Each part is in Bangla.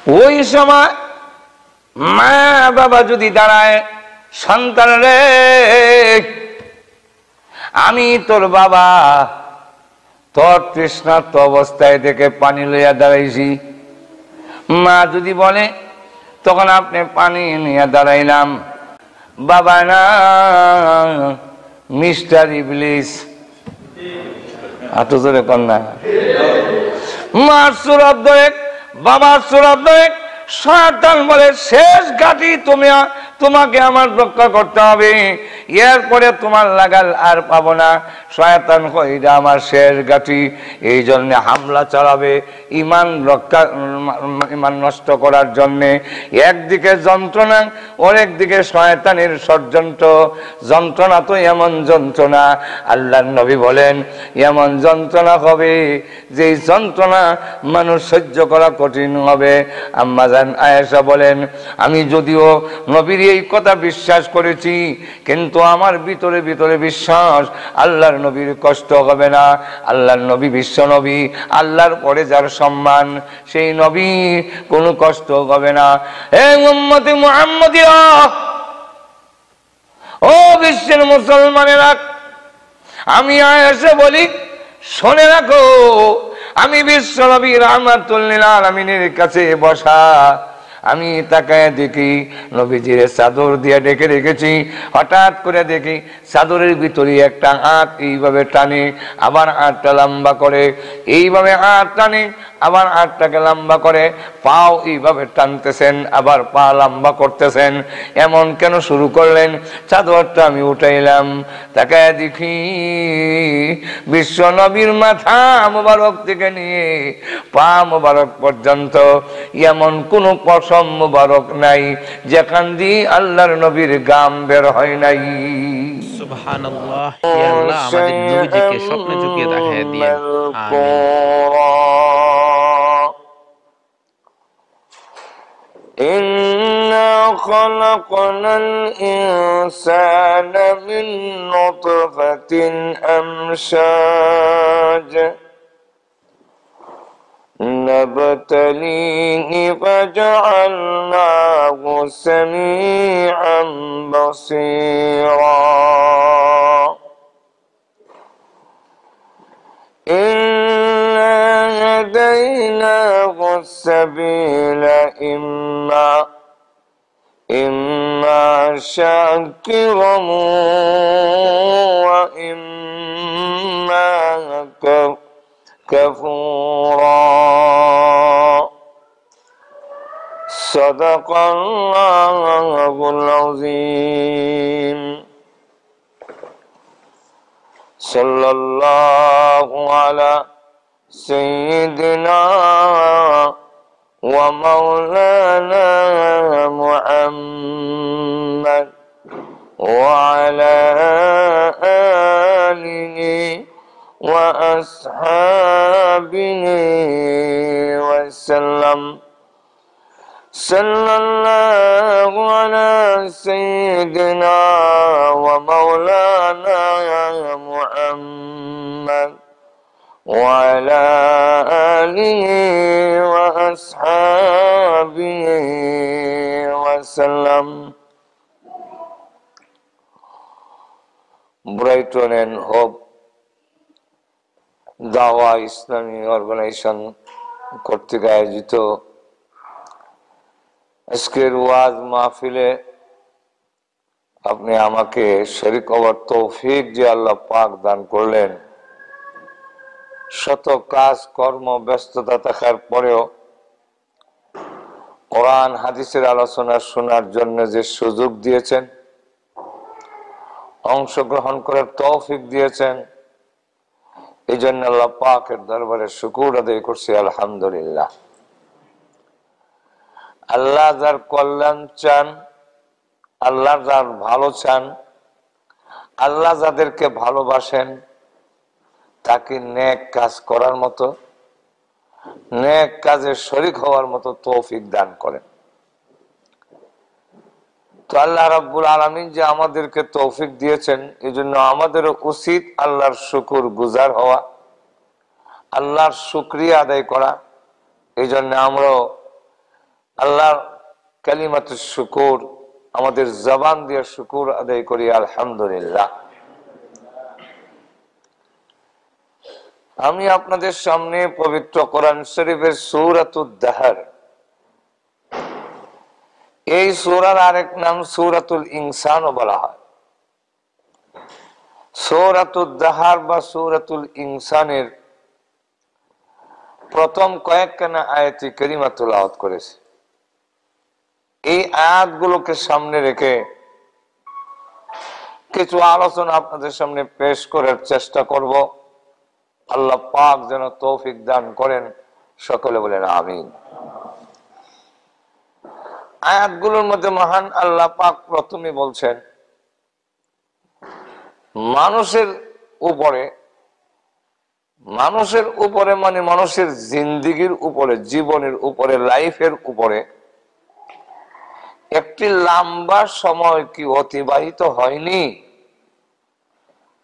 ওই সময় মা বাবা যদি দাঁড়ায়, সন্তান রে আমি তোর বাবা, তোর তৃষ্ণার্ত অবস্থায় থেকে পানি লইয়া দাঁড়াইছি। মা যদি বলে তখন আপনি পানি নিয়ে দাঁড়াইলাম, বাবা না মিস্টার ইবলিস, আটো জোরে কন্যা, মার সুরত ধরে বাবার সুরত ধরে শয়তান বলে শেষ ঘাটি তোমাকে আমার রক্ষা করতে হবে, এরপরে তোমার লাগাল আর পাবো না। শয়তান কইরা আমার শেষ ঘাটি, এই জন্য হামলা চালাবে ইমান নষ্ট করার জন্যে। একদিকে যন্ত্রণা, একদিকে শয়তানের ষড়যন্ত্র। যন্ত্রণা তো এমন যন্ত্রণা, আল্লাহর নবী বলেন এমন যন্ত্রণা হবে যে যন্ত্রণা মানুষ সহ্য করা কঠিন হবে। আম্মা জান আয়েশা বলেন, আমি যদিও নবীর এই কথা বিশ্বাস করেছি, কিন্তু আমার ভিতরে ভিতরে বিশ্বাস আল্লাহর নবীর কষ্ট হবে না। আল্লাহর নবী বিশ্ব নবী, আল্লাহর পরে যার সম্মান, সেই নবী কোনো কষ্ট হবে না। হে উম্মতে মুহাম্মাদিয়া, ও বিশ্বের মুসলমানেরা, আমি আয়েশা বলি শুনে রাখো, আমি বিশ্ব নবী রাহমাতুল লিল আলামিনের কাছে বসা, আমি তাকায় দেখি নবীজির চাদর দিয়ে ডেকে রেখেছি। হঠাৎ করে দেখি চাদরের ভিতরে একটা হাত এইভাবে টানে, আবার হাতটা লম্বা করে, এইভাবে হাত টানে, আবার হাতটাকে লম্বা করে, পাও এইভাবে টানতেছেন, আবার পা লম্বা করতেছেন। এমন কেন শুরু করলেন? চাদরটা আমি উঠাইলাম, তাকায় দেখি বিশ্ব নবীর মাথা মোবারক থেকে নিয়ে পা মোবারক পর্যন্ত এমন কোন পশম মোবারক নাই যেখান দিয়ে আল্লাহর নবীর গাম বের হয় নাই। সুবহানাল্লাহ। ইয়া আল্লাহ, আমাদের নবীজিকে স্বপ্নে চোখে দেখায় দিয়েন। আমিন। إنا خلقنا الإنسان من نطفة أمشاج نبتليه فجعلناه سميعا بصيرا إنا هديناه السبيل إما شاكرا وإما كفورا صدق الله العظيم صلى الله على سيدنا ومولانا محمد وعلى آله وأصحابه وسلم صلى الله على سيدنا ومولانا محمد وعلى آله وأصحابه وسلم. ব্রাইটন এন্ড হোপ দাওয়া ইসলামী অর্গানাইজেশন কর্তৃক আয়োজিত আজকের ওয়াজ মাহফিলে আপনি আমাকে শরীক হওয়ার তৌফিক যে আল্লাহ পাক দান করলেন, শত কাজ কর্ম ব্যস্ততা থাকার পরেও কোরআন হাদিসের আলোচনা শোনার জন্য যে সুযোগ দিয়েছেন, অংশগ্রহণ করার তৌফিক দিয়েছেন, এই জন্য আল্লাহ পাকের দরবারে শুকর আদায় করছি আলহামদুলিল্লাহ। আল্লাহ যার কল্যাণ চান, আল্লাহ যার ভালো চান, আল্লাহ যাদেরকে ভালোবাসেন তাকে নেক কাজ করার মতো, নেক কাজে শরীক হওয়ার মতো তৌফিক দান করেন। তো আল্লাহ রাব্বুল আলামিন যে আমাদেরকে তৌফিক দিয়েছেন, এই জন্য আমাদের উচিত আল্লাহর শুকর গুজার হওয়া, আল্লাহর শুকরিয়া আদায় করা। এই জন্য আমরা আল্লাহ কালিমাতুশ শুকুর, আমাদের জবান দিয়ে শুকুর আদায় করি আলহামদুলিল্লাহ। আমি আপনাদের সামনে পবিত্র কোরআন শরীফের সূরাতুদ দাহর, এই সূরার আরেক নাম সূরাতুল ইনসানও বলা হয়। সূরাতুদ দাহর বা সূরাতুল ইনসানের প্রথম কয়েকখানা আয়াতে কারিমা তেলাওয়াত করেছে। এই আয়াতগুলোকে সামনে রেখে কিছু আলোচনা আপনাদের সামনে পেশ করার চেষ্টা করব। আল্লাহ পাক যেন তৌফিক দান করেন, সকলে বলেন আমিন। আয়াতগুলোর মধ্যে মহান আল্লাহ পাক প্রথমে বলছেন, মানুষের উপরে মানে মানুষের জিন্দেগির উপরে, জীবনের উপরে, লাইফের উপরে একটি লম্বা সময় কি অতিবাহিত হয়নি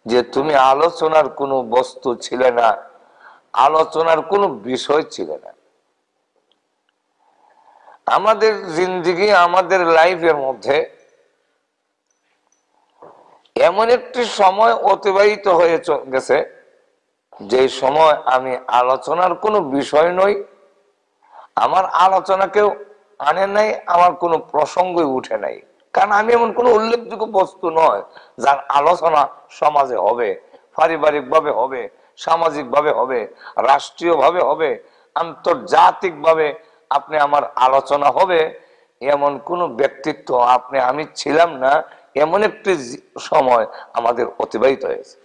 যে তুমি আলোচনার কোনো বস্তু ছিলে না, আলোচনার কোনো বিষয় ছিল না। আমাদের জিন্দেগি, আমাদের লাইফের মধ্যে এমন একটি সময় অতিবাহিত হয়ে গেছে যে সময় আমি আলোচনার কোনো বিষয় নই, আমার আলোচনা কেউ আনে নাই, আমার কোনো প্রসঙ্গই উঠে নাই। কারণ আমি এমন কোনো উল্লেখযোগ্য বস্তু নয় যার আলোচনা সমাজে হবে, পারিবারিক ভাবে হবে, সামাজিক ভাবে হবে, রাষ্ট্রীয় ভাবে হবে, আন্তর্জাতিক ভাবে আপনি আমার আলোচনা হবে, এমন কোন ব্যক্তিত্ব আমি ছিলাম না। এমন একটি সময় আমাদের অতিবাহিত হয়েছে।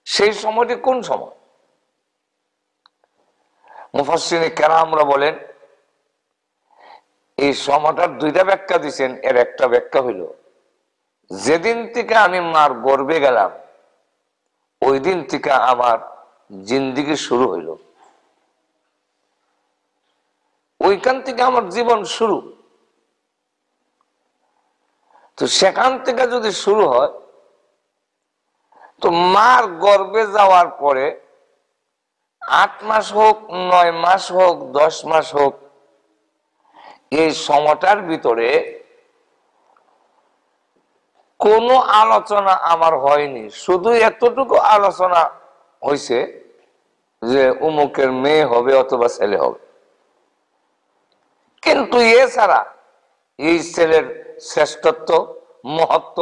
সেই সময়টি কোন সময়? মুফাসসিরিনে কেরামরা বলেন, এই সময়টার দুইটা ব্যাখ্যা দিচ্ছেন। এর একটা ব্যাখ্যা হইল, যেদিন থেকে আমি মার গর্ভে গেলাম ওই দিন থেকে আমার জিন্দেগি শুরু হইল, ওইখান থেকে আমার জীবন শুরু। তো সেখান থেকে যদি শুরু হয়, তো মার গর্ভে যাওয়ার পরে 8 মাস হোক, 9 মাস হোক, 10 মাস হোক, এই সময়টার ভিতরে কোনো আলোচনা আমার হয়নি। শুধু এতটুকু আলোচনা হয়েছে যে উমুকের মেয়ে হবে অথবা ছেলে হবে। কিন্তু এছাড়া এই ছেলের শ্রেষ্ঠত্ব, মহত্ব,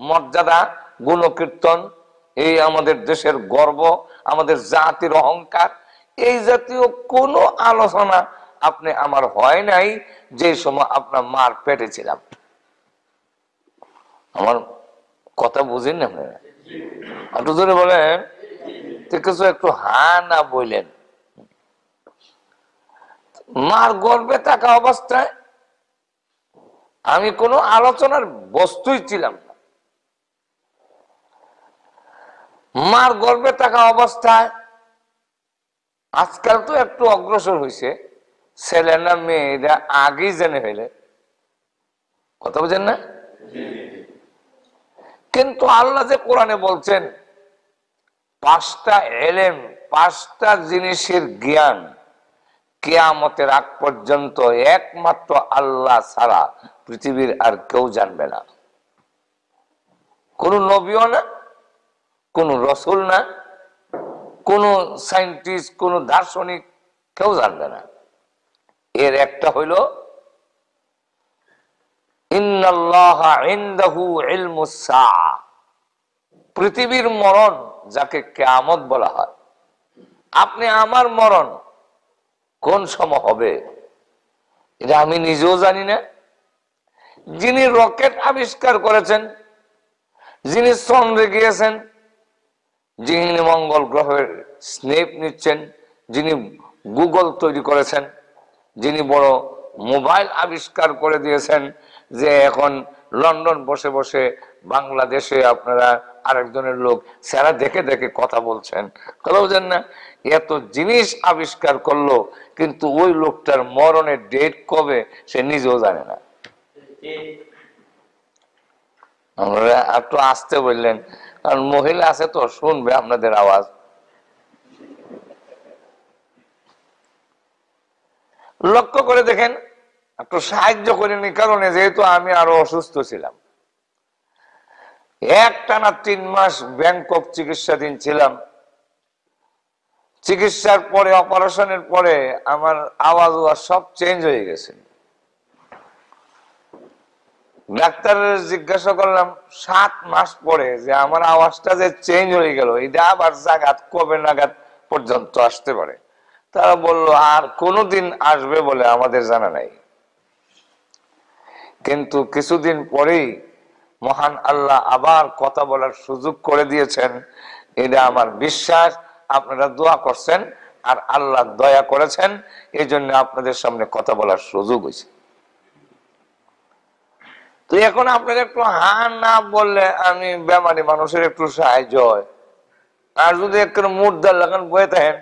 মর্যাদা, গুণকীর্তন, এই আমাদের দেশের গর্ব, আমাদের জাতির অহংকার, এই জাতীয় কোনো আলোচনা আমার হয় নাই যে সময় আপনার মার পেটে ছিলাম। আমার কথা বুঝেন না আপনারা? একটু ধরে বলেন, কিছু একটু হা না বললেন। মার গর্ভে থাকা অবস্থায় আমি কোনো আলোচনার বস্তুই ছিলাম না। মার গর্ভে থাকা অবস্থায় আজকাল তো একটু অগ্রসর হয়েছে, ছেলে না মেয়েরা আগেই জেনে ফেলে, কথা বুঝেন না? কিন্তু আল্লাহ যে কোরআনে বলছেন 5টা এলেম, 5টা জিনিসের জ্ঞান কিয়ামতের আগ পর্যন্ত একমাত্র আল্লাহ ছাড়া পৃথিবীর আর কেউ জানবে না। কোন নবীও না, কোন রসুল না, কোন সায়েন্টিস্ট, কোন দার্শনিক, কেউ জানবে না। এর একটা হইল ইন্নাল্লাহা ইনদাহু ইলমুস সাআ, পৃথিবীর মরণ যাকে কিয়ামত বলা হয়। আমার মরণ কোন সময় হবে এটা আমি নিজেও জানি না। যিনি রকেট আবিষ্কার করেছেন, যিনি চন্দ্রে গিয়েছেন, যিনি মঙ্গল গ্রহের স্নেপ নিচ্ছেন, যিনি গুগল তৈরি করেছেন, যিনি বড় মোবাইল আবিষ্কার করে দিয়েছেন, যে এখন লন্ডন বসে বসে বাংলাদেশে আপনারা আরেকজনের লোক সেরা দেখে দেখে কথা বলছেন, কথা বলছেন না? এত জিনিস আবিষ্কার করলো, কিন্তু ওই লোকটার মরণের ডেট কবে সে নিজেও জানে না। আমরা একটু আসতে বললেন, কারণ মহিলা আছে তো, শুনবে আপনাদের আওয়াজ। লক্ষ্য করে দেখেন, একটু সাহায্য করেনি কারণে যেহেতু আমি আরো অসুস্থ ছিলাম, একটানা 3 মাস ব্যাংকক চিকিৎসাধীন ছিলাম। চিকিৎসার পরে, অপারেশনের পরে আমার আওয়াজ সব চেঞ্জ হয়ে গেছে। ডাক্তারের জিজ্ঞাসা করলাম 7 মাস পরে যে আমার আওয়াজটা যে চেঞ্জ হয়ে গেল, এটা আবার জাগাত কবে নাগাদ পর্যন্ত আসতে পারে? তারা বলল আর কোনদিন আসবে বলে আমাদের জানা নাই। কিন্তু কিছুদিন পরেই মহান আল্লাহ আবার কথা বলার সুযোগ করে দিয়েছেন। এটা আমার বিশ্বাস। আপনারা দোয়া করছেন আর আল্লাহ দয়া করেছেন, এই জন্য আপনাদের সামনে কথা বলার সুযোগ হয়েছে। তো এখন আপনারা একটু না বললে আমি বেমারি মানুষের একটু সাহায্য হয়। আর যদি একটু মুর্দার লাগান বয়ে থাকেন,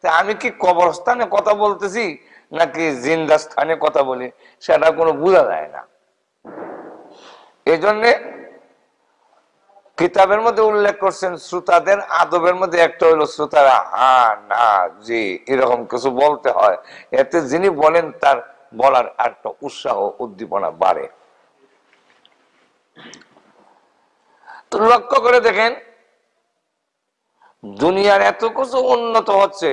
আমি কি কবরস্থানে কথা বলতেছি নাকি জিন্দা স্থানে কথা বলি, সেটা কোনো বোঝা যায় না। এই জন্যে কিতাবের মধ্যে উল্লেখ করছেন শ্রোতাদের আদবের মধ্যে একটা হলো শ্রোতারা না জি এরকম কিছু বলতে হয়, এতে যিনি বলেন তার বলার একটা উৎসাহ উদ্দীপনা বাড়ে। তো লক্ষ্য করে দেখেন, দুনিয়ার এত কিছু উন্নত হচ্ছে,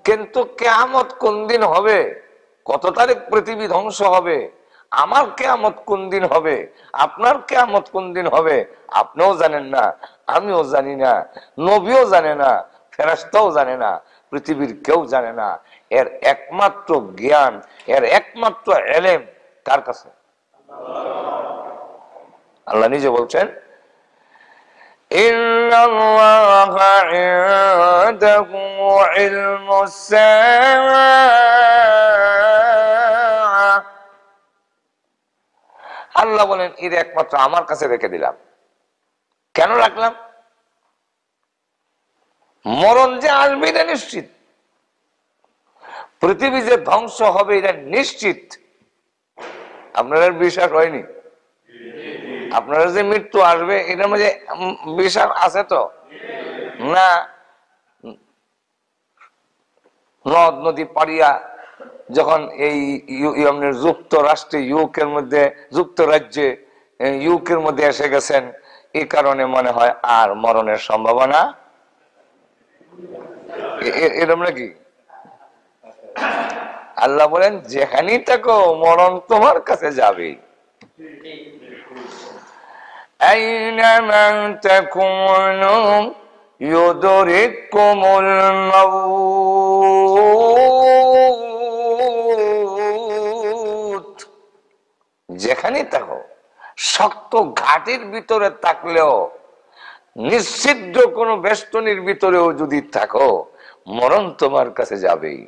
কিন্তু কিয়ামত কোন দিন হবে, কত তারিখ পৃথিবী ধ্বংস হবে, আমার কিয়ামত কোন দিন হবে, আপনার কিয়ামত কোন দিন হবে, আপনিও জানেন না, আমিও জানি না, নবীও জানে না, ফেরেশতাও জানে না, পৃথিবীর কেউ জানে না। এর একমাত্র জ্ঞান, এর একমাত্র ইলম কার কাছে? আল্লাহ নিজে বলছেন ইন্নাল্লাহা ইনদাহু ইলমুস সাআহ। আল্লাহ বলেন এর একমাত্র আমার কাছে রেখে দিলাম। কেন রাখলাম? মরণ যে আসবে এটা নিশ্চিত, পৃথিবী যে ধ্বংস হবে এটা নিশ্চিত। আপনার বিশ্বাস হয়নি? আপনারা যে মৃত্যু আসবে এটার মধ্যে বিশ্বাস আছে তো না? নদ নদী পাড়িয়া যখন এই যুক্তরাষ্ট্রে ইউকের মধ্যে, যুক্তরাজ্যে ইউকের মধ্যে এসে গেছেন, এই কারণে মনে হয় আর মরণের সম্ভাবনা এরকম নাকি? আল্লাহ বলেন যেখানেই থাকো মরণ তোমার কাছে যাবে। আইনামা তাকুনু ইউদরিকুমুল মাউত। যেখানেই থাকো, শক্ত ঘাটির ভিতরে থাকলেও, নিশ্চিদ্র কোনো বেষ্টনীর ভিতরেও যদি থাকো, মরণ তোমার কাছে যাবেই।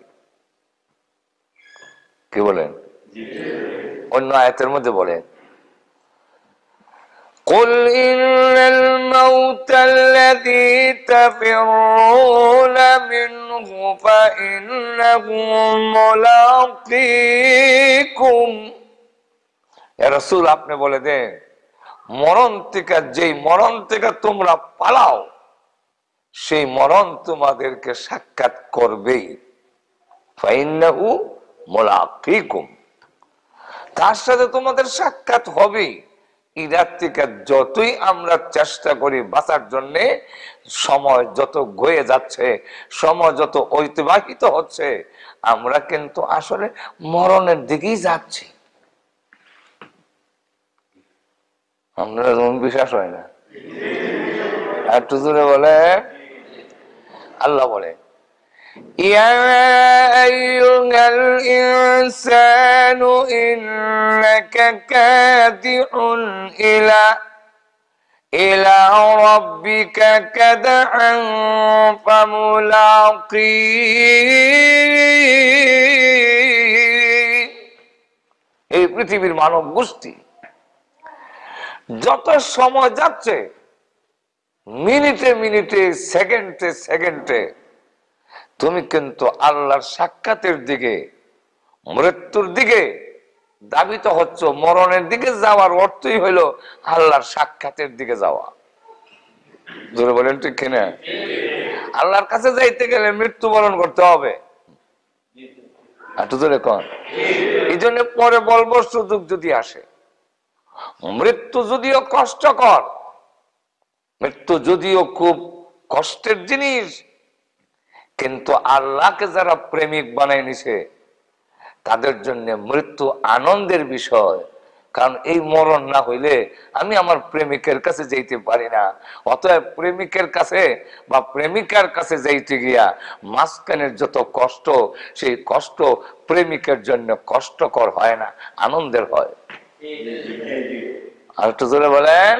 কি বলেন? অন্য আয়াতের মধ্যে বলেন قل إن الموت الذي تفرون منه فإنه ملاقيكم। হে রাসূল আপনি বলে দেন, মরণ থেকে, যেই মরণ থেকে তোমরা পালাও, সেই মরণ তোমাদেরকে সাক্ষাৎ করবেই। ফাইন্নাহু মুলাকিকুম, তার সাথে তোমাদের সাক্ষাৎ হবেই। ইরার থেকে যতই আমরা চেষ্টা করি বাঁচার জন্য, সময় যত গয়ে যাচ্ছে, সময় যত অতিবাহিত হচ্ছে, আমরা কিন্তু আসলে মরণের দিকেই যাচ্ছি। আমরা বিশ্বাস হয় না? একটু জোরে বলে। আল্লাহ বলে ইয়া আইয়ুহাল ইনসানু ইন্নাকা কাদিউন ইলা রাব্বিকা কাদআন ফামুলাকি। এই পৃথিবীর মানব গোষ্ঠী যত সময় যাচ্ছে, মিনিটে মিনিটে, সেকেন্ডে সেকেন্ডে তুমি কিন্তু আল্লাহর সাক্ষাতের দিকে, মৃত্যুর দিকে দাবিত হচ্ছে। মরণের দিকে যাওয়ার অর্থই হইল আল্লাহর সাক্ষাতের দিকে যাওয়া। জোরে বলেন ঠিক কিনা? আল্লাহর কাছে যাইতে গেলে মৃত্যুবরণ করতে হবে। একটু জোরে কন। এই জন্য পরে বলবো সুযোগ যদি আসে, মৃত্যু যদিও কষ্টকর, মৃত্যু যদিও খুব কষ্টের জিনিস, কিন্তু আল্লাহকে যারা প্রেমিক বানায় নিছে তাদের জন্য মৃত্যু আনন্দের বিষয়। কারণ এই মরণ না হইলে আমি আমার প্রেমিকের কাছে যাইতে পারি না। অতএব প্রেমিকের কাছে বা প্রেমিকার কাছে যাইতে গিয়া মাঝখানের যত কষ্ট, সেই কষ্ট প্রেমিকের জন্য কষ্টকর হয় না, আনন্দের হয়। আর একটু জোরে বলেন।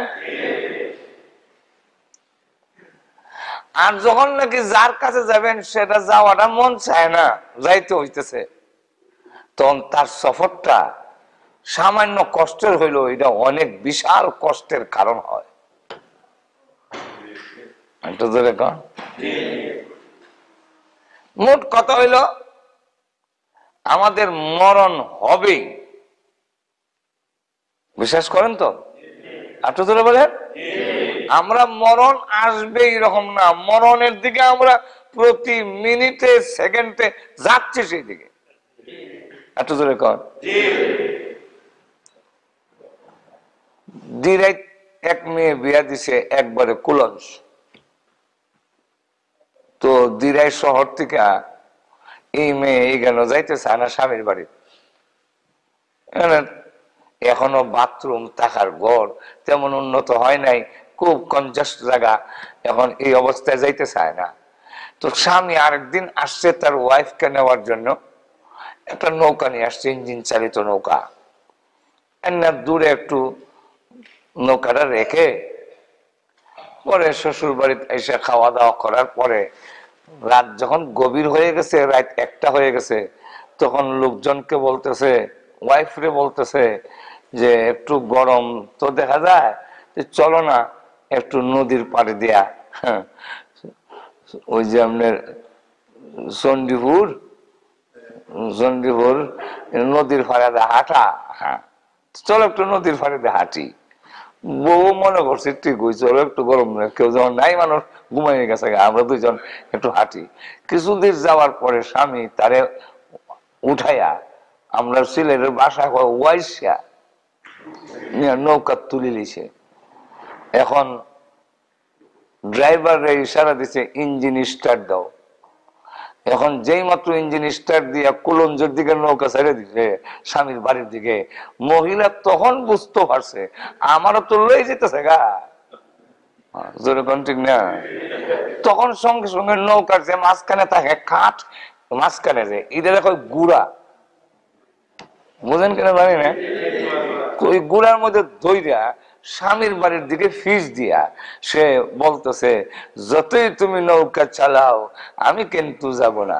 আর যখন নাকি যার কাছে যাবেন সেটা যাওয়াটা মন চায় না, যাইতে হইতেছে, তখন তার সফরটা সামান্য কষ্টের হইলো এটা অনেক বিশাল কষ্টের কারণ হয়। মোট কথা হইল আমাদের মরণ হবেই, বিশ্বাস করেন তো? আপনি ধরে বলেন আমরা মরণ আসবে এরকম না, মরণের দিকে আমরা প্রতি মিনিটে সেকেন্ডে যাচ্ছি সেই দিকে। একটু জোরে কর। ডিরেক্ট এক মেয়ে বিয়া দিছে একবারে কুলঞ্চ, তো দিরাই শহর থেকে এই মেয়ে এই গেল যাইতে চায় না স্বামীর বাড়ি। এখনো বাথরুম থাকার ঘর তেমন উন্নত হয় নাই, খুব কনজাস্ট জায়গা, এখন এই অবস্থায় যাইতে চায় না। তো স্বামী আরেকদিন আসছে তার ওয়াইফকে নেওয়ার জন্য, একটা নৌকা নিয়ে আসছে, ইঞ্জিন চালিত নৌকা। দূরে একটু নৌকাটা রেখে পরে শ্বশুর বাড়িতে এসে খাওয়া দাওয়া করার পরে রাত যখন গভীর হয়ে গেছে, রাত 1টা হয়ে গেছে, তখন লোকজনকে বলতেছে, ওয়াইফরে বলতেছে যে একটু গরম তো দেখা যায়, চলো না একটু নদীর পাড়ে দেয়া, ওই যে আপনার চণ্ডীপুর নদীর পাড়ে হাঁটা, হ্যাঁ চলো একটু নদীর পাড়ে দিয়ে হাঁটি। বউ মনে করছে ঠিক হই, চলো একটু গরম, কেউ যখন নাই মানুষ ঘুমাইয়ে গেছে, আমরা দুইজন একটু হাঁটি। কিছুদিন যাওয়ার পরে স্বামী তারে উঠাইয়া আমরা সিলেটের বাসা ওয়াইসা নৌকা তুলে দিছে। এখন ড্রাইভার ইশারা দিছে ইঞ্জিন স্টার্ট দাও। এখন যেই মাত্র ইঞ্জিন স্টার্ট দিয়া কুলঞ্জের দিকে নৌকা ছেড়ে দিছে স্বামীর বাড়ির দিকে, মহিলা তখন বুঝতে পারছে আমারও তো লই যেতেছে গা, ঠিক না? তখন সঙ্গে সঙ্গে নৌকার যে মাঝখানে থাকে কাঠ, মাঝখানে যে এটা দেখো গুড়া, বুঝেন কেন জানি না, ওই গুড়ার মধ্যে ধইরা স্বামীর বাড়ির দিকে ফিস দিয়া সে বলতেছে যতই তুমি নৌকা চালাও আমি কিন্তু যাব না।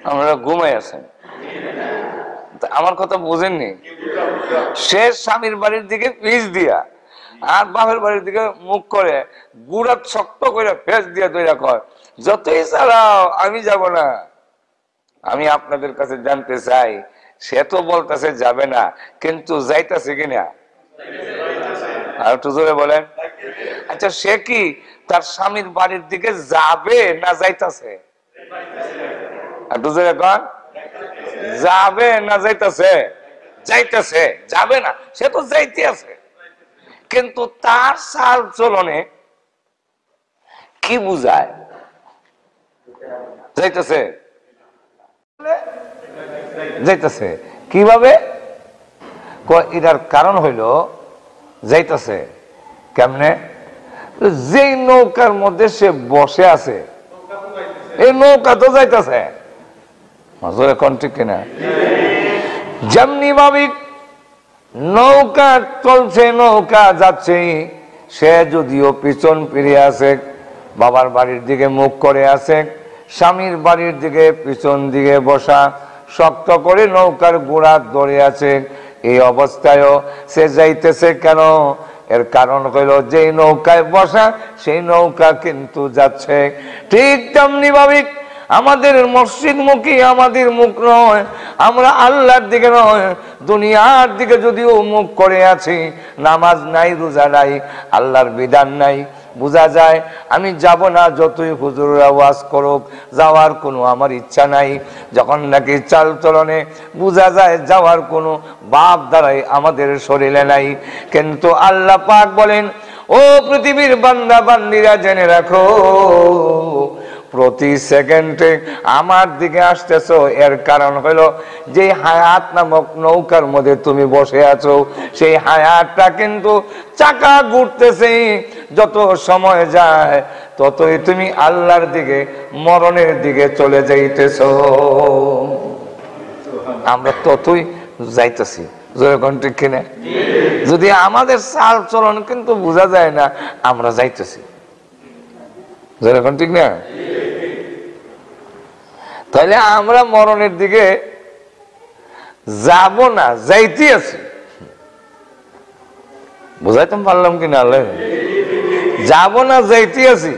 আমরা ঘুমাই আছেন, আমার কথা বুঝেননি? সে স্বামীর বাড়ির দিকে ফিস দিয়া আর বাপের বাড়ির দিকে মুখ করে গুড়া শক্ত করে ফেস দিয়া দইরা কয় যতই চালাও আমি যাব না। আমি আপনাদের কাছে জানতে চাই, সে তো বলতেছে যাবে না, কিন্তু যাইতেছে কিনা? আর একটু জোরে বলেন। আচ্ছা সে কি তার স্বামীর বাড়ির দিকে যাবে না যাইতেছে? একটু জোরে কন। যাবে না যাইতেছে? যাইতেছে, যাবে না, সে তো যাইতে আছে, কিন্তু তার চাল চলনে কি বুঝায়? যাইতেছে, যাইতেছে কিভাবে? এটার কারণ হইল যাইতেছে কেমনে? যেই নৌকার মধ্যে সে বসে আছে এই নৌকা তো যাইতেছে, ঠিক কিনা? যেমনি ভাবিক নৌকা চলছে, নৌকা যাচ্ছে, সে যদিও পিছন ফিরে আছে, বাবার বাড়ির দিকে মুখ করে আছে, স্বামীর বাড়ির দিকে পিছন দিকে বসা, শক্ত করে নৌকার গোড়া ধরে আছে, এই অবস্থায়ও সে যাইতেছে কেন? এর কারণ হইল যেই নৌকায় বসা সেই নৌকা কিন্তু যাচ্ছে। ঠিক তেমনি ভাবিক আমাদের মসজিদ মুখী আমাদের মুখ নয়, আমরা আল্লাহর দিকে নয় দুনিয়ার দিকে যদিও মুখ করে আছি, নামাজ নাই, রোজা নাই, আল্লাহর বিধান নাই, বোঝা যায় আমি যাব না, যতই হুজুররা ওয়াজ করুক, যাওয়ার কোনো আমার ইচ্ছা নাই। যখন নাকি চাল চলনে বোঝা যায় যাওয়ার কোনো বাপ দ্বারাই আমাদের শরীরে নাই। কিন্তু আল্লাহ পাক বলেন, ও পৃথিবীর বান্দা বান্দিরা জেনে রাখো, প্রতি সেকেন্ডে আমার দিকে আসতেছো, এর কারণ হলো যে হায়াত নামক নৌকার মধ্যে তুমি বসে আছো, সেই হায়াতটা কিন্তু চাকা ঘুরতেছে। যত সময় যায় ততই তুমি আল্লাহর দিকে, মরণের দিকে চলে যাইতেছো। আমরা ততই যাইতেছি, যেরকম ঠিক কিনা? যদি আমাদের চাল চলন কিন্তু বোঝা যায় না, আমরা যাইতেছি, যেরকম ঠিক না? তাহলে আমরা মরণের দিকে যাব না, যাইতে আছি। বুঝাইতে পারলাম কিনা? আল্লাহ, যাব না, যাইতে আছি।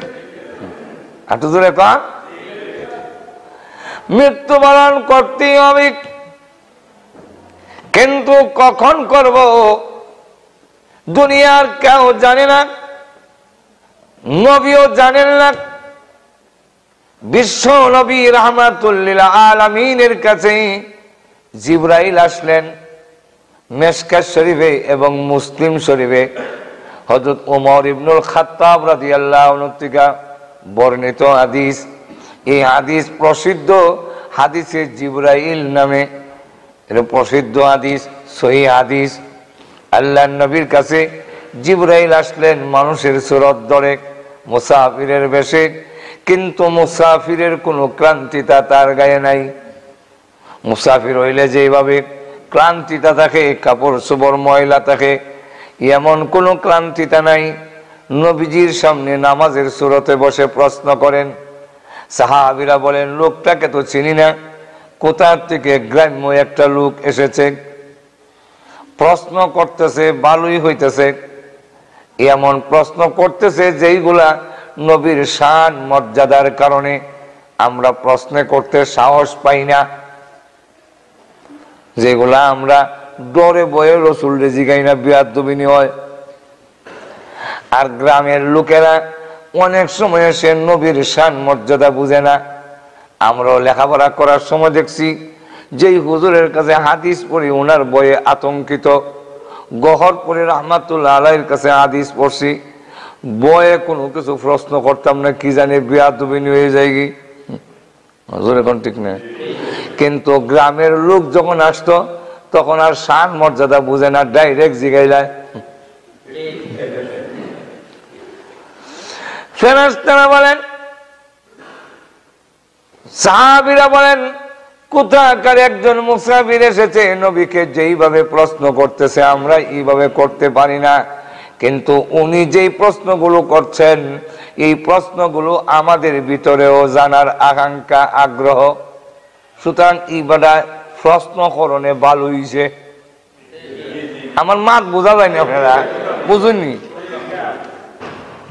একটু জোরে কন। মৃত্যুবরণ করতেই হবে, কিন্তু কখন করব দুনিয়ার কেউ জানে না, নবীও জানেন না। বিশ্ব নবী রাহমাতুল লিল আলামিনের কাছে জিবরাইল আসলেন। মিশকাত শরীফে এবং মুসলিম শরীফে হযরত ওমর ইবনুল খাত্তাব রাদিয়াল্লাহু আনহু থেকে বর্ণিত হাদিস। এই হাদিস প্রসিদ্ধ হাদিসে জিবরাইল নামে, এটা প্রসিদ্ধ হাদিস, সহিহ হাদিস। আল্লাহর নবীর কাছে জিবরাইল আসলেন মানুষের সুরত ধরে, মুসাফিরের বেশে, কিন্তু মুসাফিরের কোনো ক্লান্তিতা তার গায়ে নাই। মুসাফির হইলে যেভাবে ক্লান্তিতা থাকে, কাপড় চোপড় ময়লা থাকে, এমন কোনো ক্লান্তিতা নাই। নবীজির সামনে নামাজের সুরতে বসে প্রশ্ন করেন। সাহাবীরা বলেন, লোকটাকে তো চিনি না, কোথার থেকে গ্রাম্য একটা লোক এসেছে, প্রশ্ন করতেছে, ভালোই হইতেছে। এমন প্রশ্ন করতেছে যেইগুলা নবীর শান মর্যাদার কারণে আমরা প্রশ্ন করতে সাহস পাই না, যেগুলা আমরা ডরে বয়ে রসুলরে জিগাই না, বিয়াদবিনী হয়। আর গ্রামের লোকেরা অনেক সময় সে নবীর শান মর্যাদা বুঝে না। আমরাও লেখাপড়া করার সময় দেখছি, যেই হুজুরের কাছে হাদিস পড়ি ওনার বয়ে আতঙ্কিত। গহরপুরের রাহমাতুল্লাহ আলাইহির কাছে হাদিস পড়ছি, বয়ে কোনো কিছু প্রশ্ন করতাম না, কি জানি বিয়াদবিনী হয়ে যায় কি, হুজুর এখন ঠিক না। কিন্তু গ্রামের লোক যখন আসতো তখন আর শান মর্যাদা বুঝে না, ডাইরেক্ট জিগাইলায়। ফেরেশতারা বলেন, সাহাবীরা বলেন, কোথাকার একজন মুসাফির এসেছে, নবীকে যেইভাবে প্রশ্ন করতেছে আমরা এইভাবে করতে পারি না, কিন্তু উনি যেই প্রশ্নগুলো করছেন এই প্রশ্নগুলো আমাদের ভিতরেও জানার আকাঙ্ক্ষা, আগ্রহ। সুতরাং ইবাদা প্রশ্ন করণে ভালো হইছে। আমার মাত বোঝা যায়নি, আপনারা বুঝুননি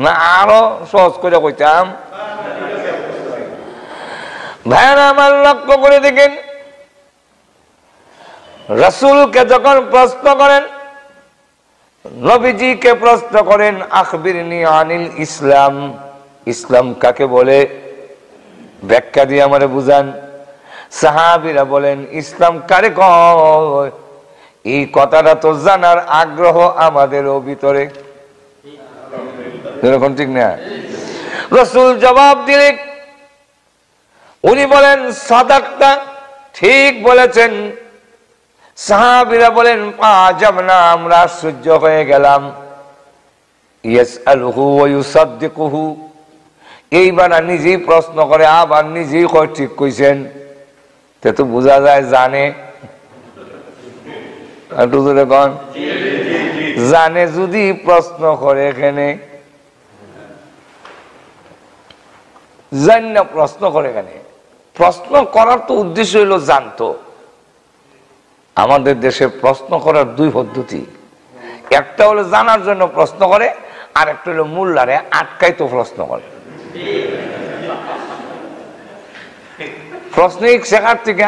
না? আরো সহজ করে কইতাম। ভাইরা আমার, লক্ষ্য করে দেখেন, রাসূলকে যখন প্রশ্ন করেন, নবীজিকে প্রশ্ন করেন, আখবিরনি আনিল ইসলাম, ইসলাম কাকে বলে ব্যাখ্যা দিয়ে আমারে বুঝান। সাহাবীরা বলেন, ইসলাম কারে কয়? এই কথাটা তো জানার আগ্রহ আমাদেরও ভিতরে, এরকম ঠিক না? রাসূল জবাব দিলেন, উনি বলেন, সাদাকতা, ঠিক বলেছেন। সাহাবীরা বলেন, আজাবনা, আমরা আশ্চর্য হয়ে গেলাম। ইয়াসআলুহু ওয়া ইউসাদ্দিকুহু, এইবার নিজেই প্রশ্ন করে আবার নিজেই কয় ঠিক কইছেন। তে তো বোঝা যায় জানে। একটু জোরে কন। জানে যদি প্রশ্ন করে, এখানে জান প্রশ্ন করে, এখানে প্রশ্ন করার তো উদ্দেশ্য হইল জানতো। আমাদের দেশে প্রশ্ন করার দুই পদ্ধতি, একটা হলো জানার জন্য প্রশ্ন করে, আর একটা হলো মোল্লারে আটকাই তো প্রশ্ন করে। প্রশ্ন শেখার থেকে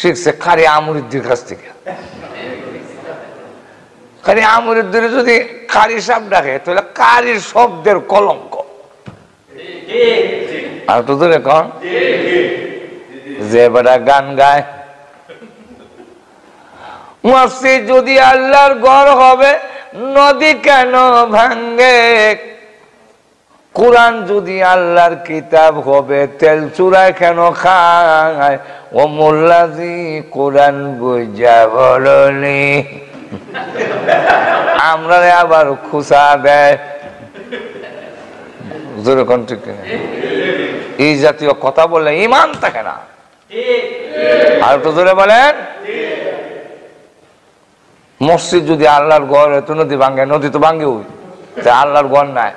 শিখছে কারি আমুরিদ্দির কাছ থেকে। কারি আমুরিদ্দির যদি কারি সাপ ডাকে তাহলে কারির শব্দের কলঙ্ক। আর তো ধরে কন যে বেটা গান গায়, মসজিদ যদি আল্লাহর ঘর হবে নদী কেন ভাঙ্গে, কোরআন যদি আল্লাহর কিতাব হবে তেল চুরায় কেন খায়, ও মোল্লাজি কোরআন বুঝা বলনি আমরা আবার খুশা দেয়। এই জাতীয় কথা বললে ইমান থাকে না। আর একটু জোরে বলেন, মসজিদ যদি আল্লাহর ঘর এত নদী ভাঙ্গে, নদী তো ভাঙ্গে ওই আল্লাহর ঘর নাই।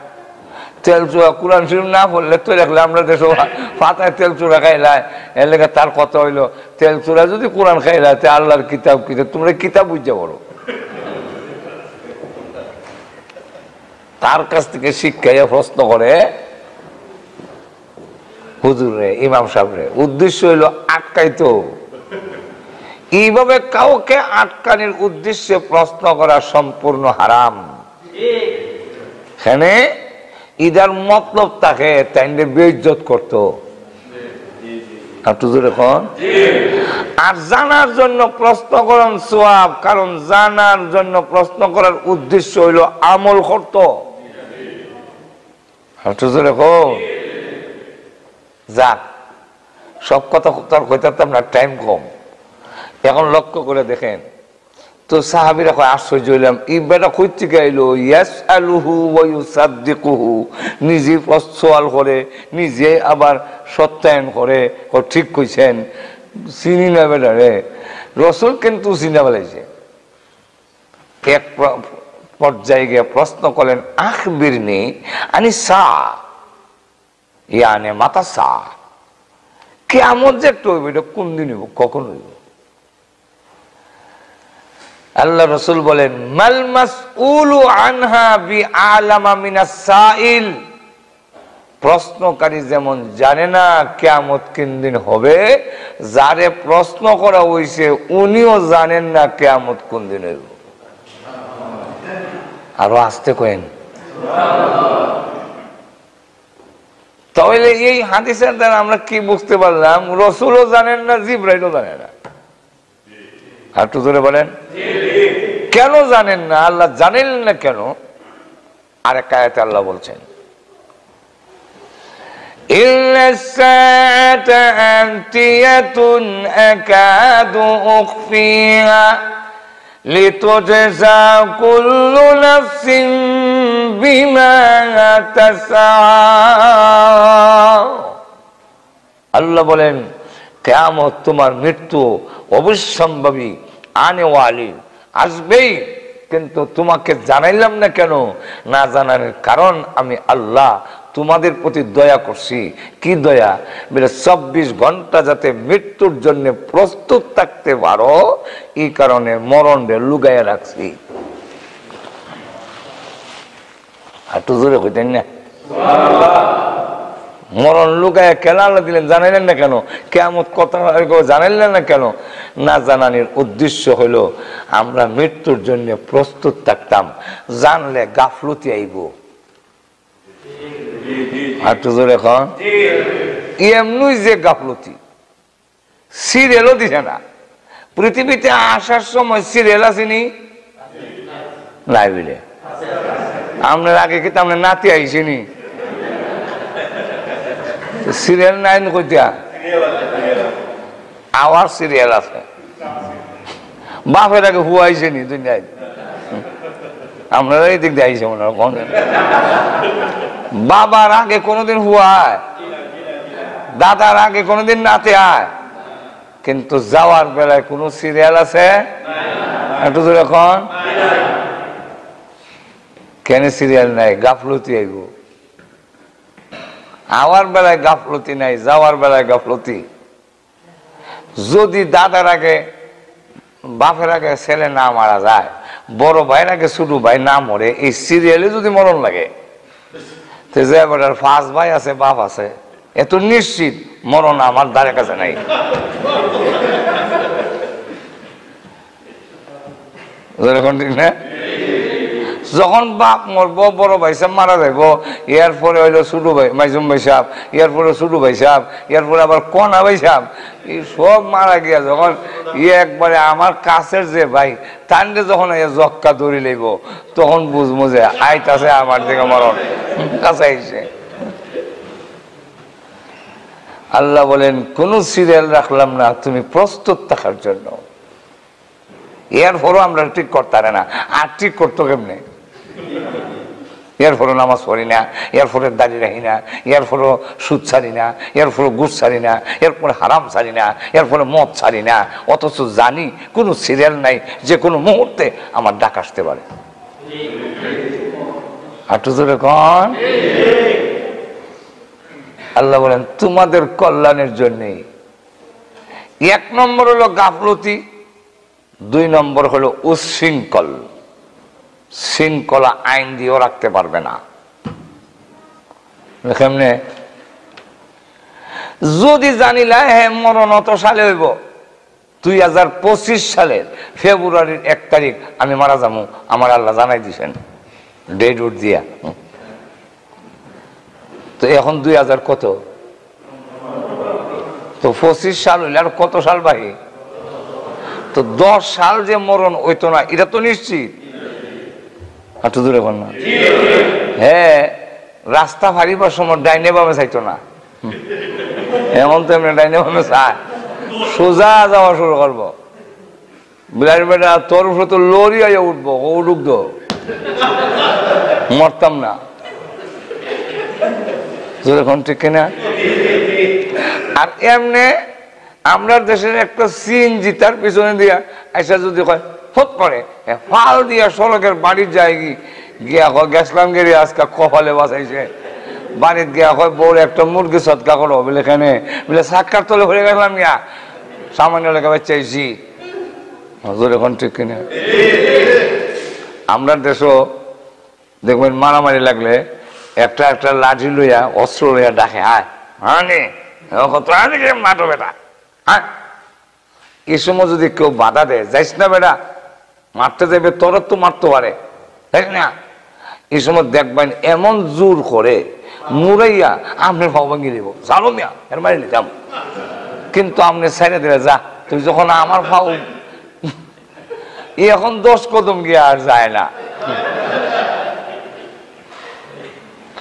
তেল চোরা কোরআন শরীফ না পড়লে তো দেখলে আমরা দেশ পাতায় তেল চোরা খাইলাই, এর লেগে তার কথা হইলো তেল চোরা যদি কোরআন খাইলাই তে আল্লাহর কিতাব কিতাব তোমরা কিতাব বুঝতে পারো। তার কাছ থেকে শিক্ষাইয়া প্রশ্ন করে হুজুরে ইমাম সাহেবরে, উদ্দেশ্য হইলো আটকাইতো। এইভাবে কাউকে আটকানোর উদ্দেশ্যে প্রশ্ন করা সম্পূর্ণ হারাম। এখানে ইদার মতলব তাকে তাইলে বেইজ্জত করতো। আর জানার জন্য প্রশ্ন করেন সওয়াব, কারণ জানার জন্য প্রশ্ন করার উদ্দেশ্য হইল আমল করতো। যাক, সব কথা তার কইতাম না, টাইম কম। এখন লক্ষ্য করে দেখেন তো সাহাবীরা কয় আশ্চর্য হইলাম, এই বেটা কই থেকে আইলো? ইয়াসআলুহু ওয়া ইউসাদ্দিকুহু, নিজে সওয়াল করে নিজে আবার সত্যায়ন করে, ঠিক কইছেন চিনি না বেটা রে। রাসূল কিন্তু চিনা বলাইছে। এক পর্যায়ে গিয়ে প্রশ্ন করলেন আখবিরনি আনি সা, ইয়ানে মাতা সা, কিয়ামত যে একটু হইব এটা কোন দিন হইব, কখন হইব? আল্লাহ রাসূল বলেন মাল মাসউলু আনহা বিআলামা মিনাস সাইল, প্রশ্নকারী যেমন জানে না কিয়ামত কোন দিন হবে, যারে প্রশ্ন করা হইছে উনিও জানেন না কিয়ামত কোন দিন হইব। আরো আসতে কইন তাহলে এই হাদিসের দ্বারা আমরা কি বুঝতে পারলাম? রাসূলও জানেন না, জিবরাইলও জানে না। আর একটু ধরে বলেন কেন জানেন না? আল্লাহ জানেন না কেন? আরেক আয়াতে আল্লাহ বলছেন ইল্লাসাআতা আতিয়াতুন আকাদু উখফিহা লিতুজজা কুল্লু নাফসিন বিমা তাসআ। আল্লাহ বলেন কিয়ামত তোমার মৃত্যু অবশ্যম্ভাবী, আনেওয়ালি, আসবেই, কিন্তু তোমাকে জানাইলাম না কেন? না জানার কারণ আমি আল্লাহ তোমাদের প্রতি দয়া করছি। কি দয়া? বলে 24 ঘন্টা যাতে মৃত্যুর জন্য প্রস্তুত থাকতে পারো, এই কারণে মরণে লুগাইয়া রাখছি। আর তো জোরে কইতেন না মরণ লুকায় কেন আল্লাহ দিলেন? জানাইলেন না কেন? কিয়ামত কথা জানাইলেন না কেন? না জানানোর উদ্দেশ্য হলো আমরা মৃত্যুর জন্য প্রস্তুত থাকতাম। জানলে গাফলতি আইব। আর তো জোরে এখন এমনি যে গাফলতি, সিরিয়ালও দিছে না। পৃথিবীতে আসার সময় সিরিয়াল আসেনি নাই বলে আপনার আগে কিন্তু আপনার নাতি আইসেনি, সিরিয়াল নাই কইতা আওয়ার সিরিয়াল আছে। বাপের আগে হুয়াইছে নি দুনিয়ায়, আপনারা এই দিক দিয়ে আইসে মনে হয়। বাবার আগে কোনোদিন হুয়ায়, দাদার আগে কোনোদিন নাতে আয়, কিন্তু যাওয়ার বেলায় কোন সিরিয়াল আছে? একটু দূরে এখন কেন সিরিয়াল নাই? গাফলতি আইব। আওয়ার বেলায় গাফলতি নাই, যাওয়ার বেলায় গাফলতি। যদি দাদার আগে বাপের আগে ছেলে না মারা যায়, বড় ভাইয়ের আগে ছোট ভাই না মরে, এই সিরিয়ালে যদি মরণ লাগে, তো যে বেটার 5 ভাই আছে, বাপ আছে, এত নিশ্চিত মরণ আমার দ্বারে কাছে নাই। ঠিক না? যখন বাপ মরবো, বড় ভাই সাহেব মারা যাইব, এর পরে হইলো ছোট ভাই মাইজুম ভাই সাহেব, এর পরে ছোট ভাই সাহেব, এর পরে আবার কনা ভাই সাহেব, এই সব মারা গিয়া যখন একবারে আমার কাছের যে ভাই তান্ডে যখন জক্কা ধরি লইব, তখন বুঝবো যে আইতাছে আমার দিকে মরণ কাছে আইছে। আল্লাহ বলেন কোন সিরিয়াল রাখলাম না তুমি প্রস্তুত থাকার জন্য। এরপরও আমরা ঠিক করতে পারে না, আর ঠিক করতো কেমনে? এরপরও নামাজ পড়ি না, এরপরে দাঁড়িয়ে রাখি না, এরপরও সুদ ছাড়ি না, এরপরে ঘুষ ছাড়ি না, এরপরে হারাম ছাড়ি না, এরপরে মদ ছাড়ি না, অথচ জানি কোনো সিরিয়াল নাই যে কোনো মুহূর্তে আমার ডাক আসতে পারে। একটু জোরে কন। আল্লাহ বলেন তোমাদের কল্যাণের জন্যই। 1 নম্বর হলো গাফলতি, 2 নম্বর হলো উচ্ছৃঙ্খল। শৃঙ্খলা আইন দিয়েও রাখতে পারবে না। কেমনে? যদি জানিলা হ্যাঁ মরণ অত সালে হইব, 2025 সালের ফেব্রুয়ারির 1 তারিখ আমি মারা যাবো, আমার আল্লাহ জানাই দিছেন ডেট উঠ দিয়া। তো এখন 2000 কত, তো 25 সাল হইলে আর কত সাল বাকি? তো 10 সাল যে মরণ হইতো না এটা তো নিশ্চিত। একটু দূরে বল না। হ্যাঁ, রাস্তা ফারিবার সময় ডাইনে বামে চাইতো না, এমন তো এমনি ডাইনে বামে চায়, সোজা যাওয়া শুরু করবো। বিলাস বেটা তোর উপরে তো লরি আইয়া উঠবো, ও উঠুক তো মরতাম না। এখন ঠিক কিনা? আর এমনি আমরা দেশের একটা সিএনজি তার পিছনে দিয়া আইসা যদি কয় ফট করে ফাল দিয়া সড়কের বাড়ির যায় গিয়া হয় গেছলাম গেরি আজকে কপালে বাঁচাইছে, বাড়ির গিয়া হয় বউর একটা মুরগি সৎকা করো বলে এখানে বলে সাক্ষার তলে হয়ে গেলাম গিয়া সামান্য লেখা চাইছি। হজুর এখন ঠিক কিনা? আমরা দেশও দেখবেন মারামারি লাগলে একটা একটা লাঠি লইয়া অস্ত্র লইয়া ডাকে, আয় হানি মাটো বেটা। হ্যাঁ, এই সময় যদি কেউ বাধা দেয় যাইস না বেটা, মারতে যাবে তোর তো মারতে পারে, তাই না? এই সময় দেখবেন এমন জোর করে মুরাইয়া আপনি ভাও ভাঙিয়ে দিব, চালো মিয়া এর মারি নিতাম, কিন্তু আপনি ছেড়ে দিলে যা, তুই যখন আমার ভাও এখন 10 কদম গিয়ে আর যায় না।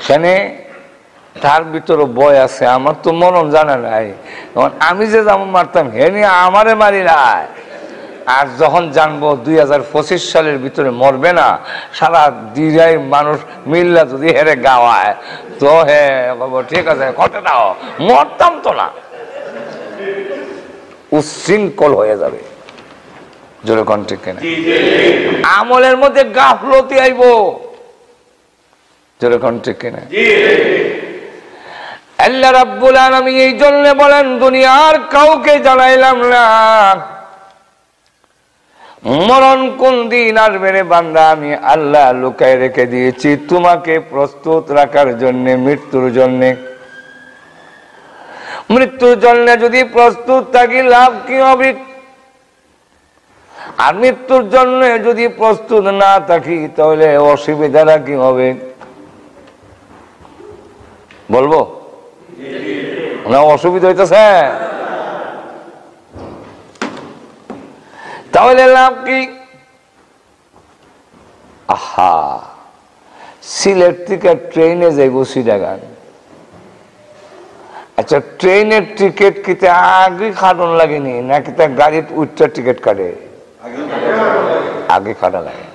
সেখানে তার ভিতরে বয় আছে, আমার তো মরণ জানা নাই, আমি যে যেমন মারতাম হে নিয়ে আমারে মারি নাই। আর যখন জানবো 2025 সালের ভিতরে মরবে না, সারা দিরাই মানুষ মিল্লা যদি হেরে গাওয়ায়, তো হে ঠিক আছে ঘটে দাও, মরতাম তো না, উচ্ছৃঙ্খল হয়ে যাবে। জোরে কোন ঠিক কিনা? আমলের মধ্যে গাফলতি আইব, জোরে কোন ঠিক কিনা? আল্লাহ রাব্বুল আলামিন এই জন্য বলেন দুনিয়ার কাউকে জানাইলাম না মরণ কোন দিন আসবে রে বান্দা, আমি আল্লাহ লুকায় রেখে দিয়েছি তোমাকে প্রস্তুত রাখার জন্য, মৃত্যুর জন্য। মৃত্যুর জন্য যদি প্রস্তুত থাকি লাভ কি হবে? আর মৃত্যুর জন্য যদি প্রস্তুত না থাকি তাহলে অসুবিধাটা কি হবে বলবো না? অসুবিধা হইতেছে, তাহলে লাভ কি? আহা, সিলেট থেকে ট্রেনে যাইব চিটাগাং। আচ্ছা, ট্রেনের টিকিট কিতে আগে খাটন লাগেনি নাকি তা গাড়ির উচ্চার টিকিট কাটে? আগে কাটা লাগে।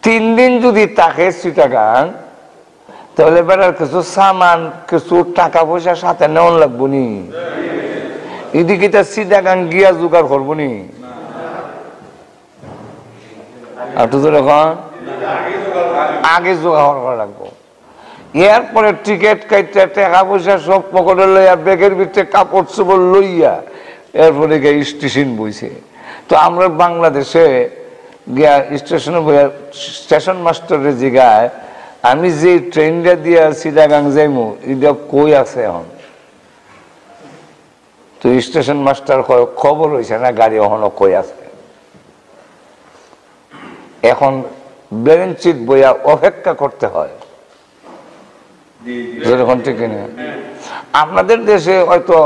3 দিন যদি থাকে চিটাগাং, তাহলে বেড়ার কিছু সামান কিছু টাকা পয়সা সাথে নেওয়া লাগবো নি? এদিকে তা চিটাগাং গিয়া জোগাড় করবো নি? আগে জোগাড় করা লাগবো। এরপরে টিকিট কাইটা টাকা পয়সা সব পকেটে লইয়া ব্যাগের ভিতরে কাপড় চোপড় লইয়া এরপরে গিয়ে স্টেশন বইছে। তো আমরা বাংলাদেশে গিয়া স্টেশনে বইয়া স্টেশন মাস্টারের জিগায় আমি যে ট্রেনটা দিয়া চিটাগাং যাইমু এটা কই আছে এখন? তো স্টেশন মাস্টার খবর হয়েছে না গাড়ি এখনো কই আছে। এখন বেঞ্চিত বইয়া অপেক্ষা করতে হয়। যেরকম ঠিক না, আপনাদের দেশে হয়তো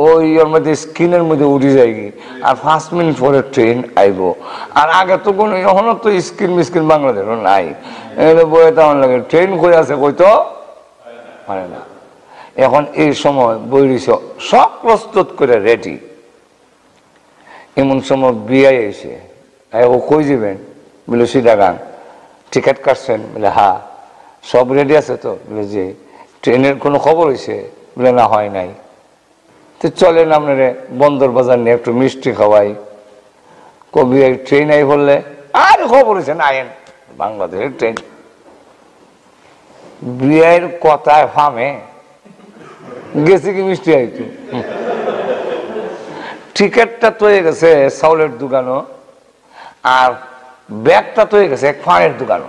ওই ওর মধ্যে স্ক্রিনের মধ্যে উঠে যায় আর 5 মিনিট পরে ট্রেন আইব। আর আগে তো কোনো এখনো তো স্ক্রিন মিস্ক্রিন বাংলাদেশও নাই, এগুলো বইয়ে তেমন লাগে ট্রেন কই আছে কই তো মানে না। এখন এই সময় বই সব প্রস্তুত করে রেডি, এমন সময় বিয়ে এসে ও কই যাবেন বলে সিটাগাং, টিকিট কাটছেন বলে হ্যাঁ, সব রেডি আছে তো বলে যে ট্রেনের কোনো খবর হয়েছে বলে না হয় নাই। তো চলেন আপনারে বন্দর বাজার নিয়ে একটু মিষ্টি খাওয়াই। কবি ট্রেন আই বললে আর খবর হয়েছে না আয়েন বাংলাদেশের ট্রেন। বিয়ের কথায় ফামে গেছে কি মিষ্টি আইতো, টিকিটটা তো হয়ে গেছে চাউলের দোকানও, আর ব্যাগটা তো হয়ে গেছে এক ফাঁড়ের দোকানও,